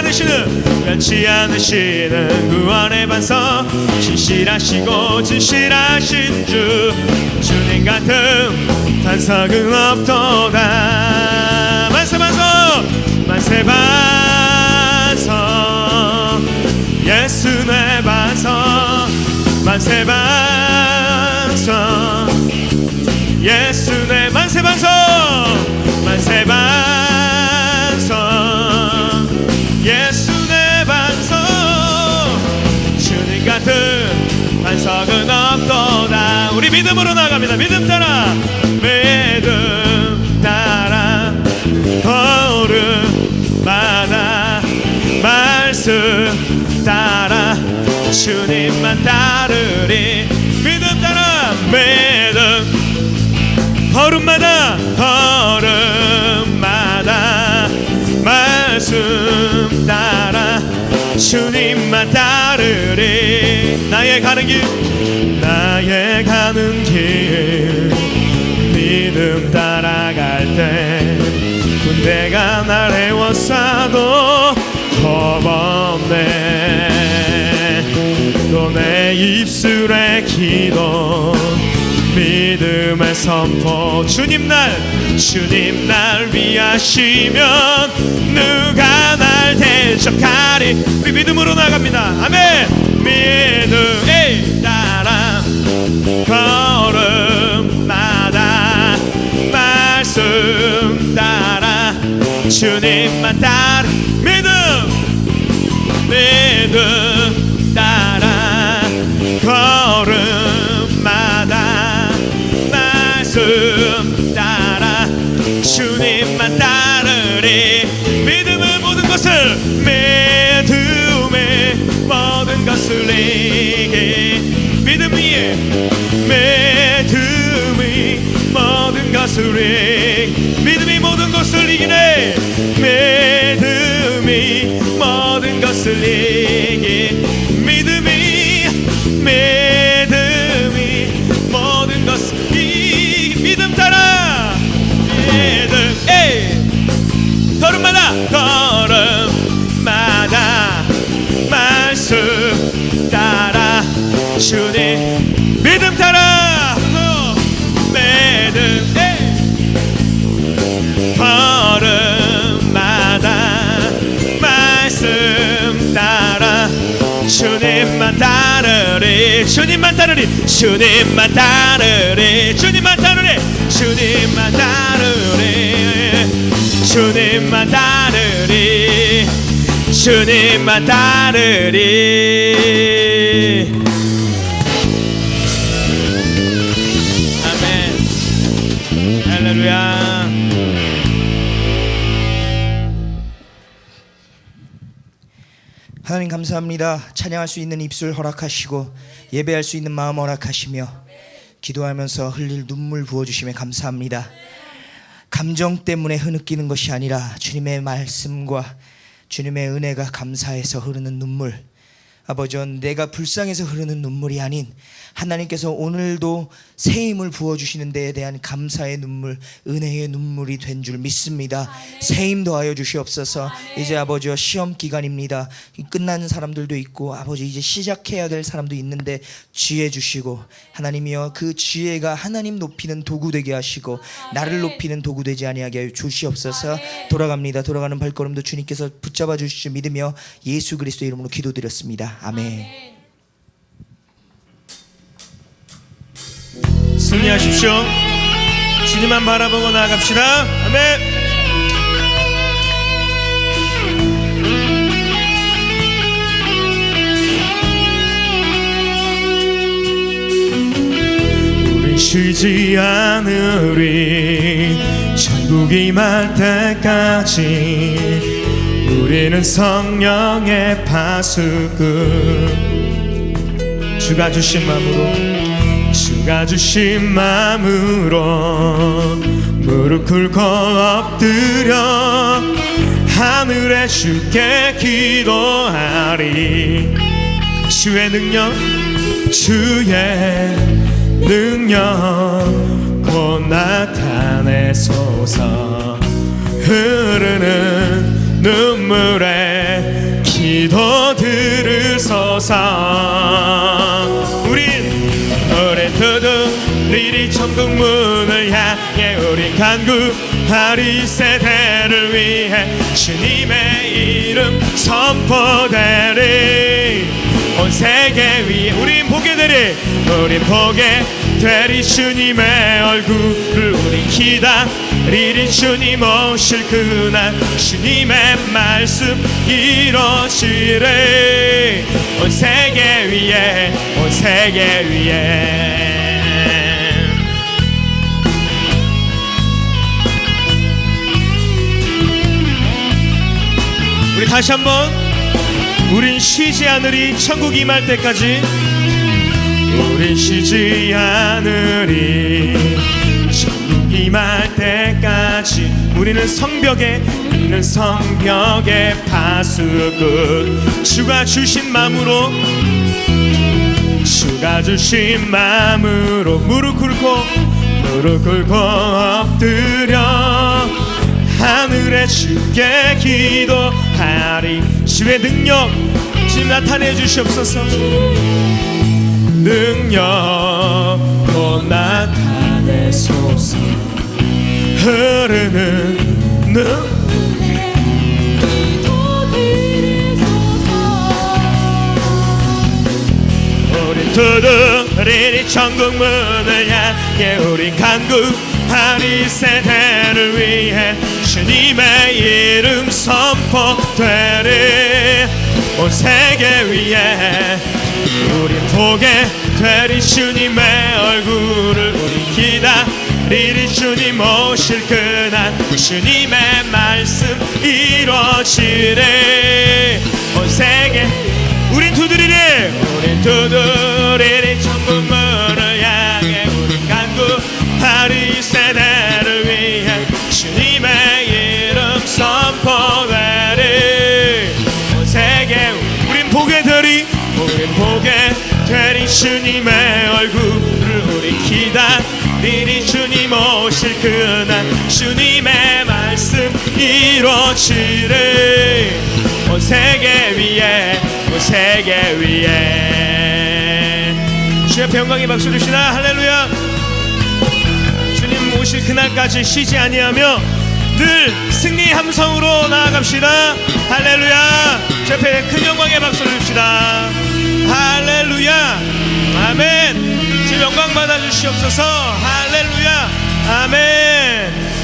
않으시는 구원의 반석 신실하시고 진실하신 주 주님 같은 반석은 없도다. 만세 반석 예수 내 반석 만세 반석 예수 내 만세 반석 예수 내 반석 주님 같은 반석은 없도다. 우리 믿음으로 나갑니다. 믿음 따라 걸음마다 말씀 따라 주님만 따르리. 믿음 따라 걸음마다 말씀 따라 주님만 따르리. 나의 가는 길 믿음 따라갈 때 군대가 날 해워싸도 겁없네. 또 내 입술의 기도 믿음의 선포 주님 날 위하시면 누가 날 대적하리. 우리 믿음으로 나갑니다. 아멘. 믿음 따라 걸음마다 말씀 따라 주님만 따라 믿음 따라 걸음마다 말씀 따라 주님만 따르리. 믿음을 모두 것을 믿음이 모든 것을 이기네. 믿음이 모든 것을 이기. 믿음이 모든 것을 이기. 믿음 따라 믿음. 걸음마다 말씀 따라 주님 믿음 따라 믿음. 걸음마다 말씀 따라 주님만 따르리. 주님만 따르리. 주님만 따르리. 주님만 따르리. 주님만 따르리. 주님만 따르리. 주님만 따르리. 아멘. 할렐루야. 하나님 감사합니다. 찬양할 수 있는 입술 허락하시고 예배할 수 있는 마음 허락하시며 기도하면서 흘릴 눈물 부어주심에 감사합니다. 감정 때문에 흐느끼는 것이 아니라 주님의 말씀과 주님의 은혜가 감사해서 흐르는 눈물, 아버지, 내가 불쌍해서 흐르는 눈물이 아닌 하나님께서 오늘도 새 힘을 부어주시는 데에 대한 감사의 눈물, 은혜의 눈물이 된 줄 믿습니다. 새 힘 더하여 주시옵소서. 이제 아버지와 시험 기간입니다. 끝난 사람들도 있고 아버지 이제 시작해야 될 사람도 있는데 지혜 주시고 하나님이여 그 지혜가 하나님 높이는 도구 되게 하시고 나를 높이는 도구 되지 아니하게 하여 주시옵소서. 돌아갑니다. 돌아가는 발걸음도 주님께서 붙잡아 주시지 믿으며 예수 그리스도의 이름으로 기도드렸습니다. 아멘. 승리하십시오. 주님만 바라보고 나아갑시다. 아멘. 우린 쉬지 않으리. 천국이 임할 때까지 우리는 성령의 파수꾼. 주가 주신 마음으로, 주가 주신 마음으로 무릎 꿇고 엎드려 하늘에 주께 기도하리. 주의 능력, 주의 능력 곧 나타내소서. 흐르는 눈물에 기도 들으소서. 우린 두드리리 천국 문을 향해 우린 간구하리. 세대를 위해 주님의 이름 선포되리. 온 세계 위에 우린 보게 되리. 우린 보게 되리. 주님의 얼굴을 우린 기다리리. 주님 오실 그날 주님의 말씀 이루어지리. 온 세계 위에, 온 세계 위에. 우리 다시 한번. 우린 쉬지 않으리. 천국 임할 때까지 우린 쉬지 않으리. 천국 임할 때까지 우리는 성벽에 파수꾼. 주가 주신 마음으로, 주가 주신 마음으로 무릎 꿇고 엎드려 하늘에 주께 기도하리. 주의 능력 지금 나타내 주시옵소서. 능력 곧 나타내소서. 흐르는 눈 우린 두드리리. 천국 문을 향해 우린 간구하리. 세대를 위해 주님의 이름 선포되리. 온 세계 위에 우린 보게 되리. 주님의 얼굴을 우린 기다리리. 주님 오실 그날 주님의 말씀 이루어지리. 온 세계 우린 두드리리. 우린 두드리리. 천국 문을 향해 우린 간구하리. 세대를 보게 되리 주님의 얼굴을 우리 기다리리 주님 오실 그날 주님의 말씀 이루어지리 온 세계 위에 온 세계 위에 주의 평강의 박수 주시나 할렐루야. 주님 오실 그날까지 쉬지 아니하며 늘 승리 함성으로 나아갑시다. 할렐루야. 주 앞에 큰 영광의 박수를 줍시다. 할렐루야. 아멘. 주 영광 받아 주시옵소서. 할렐루야. 아멘.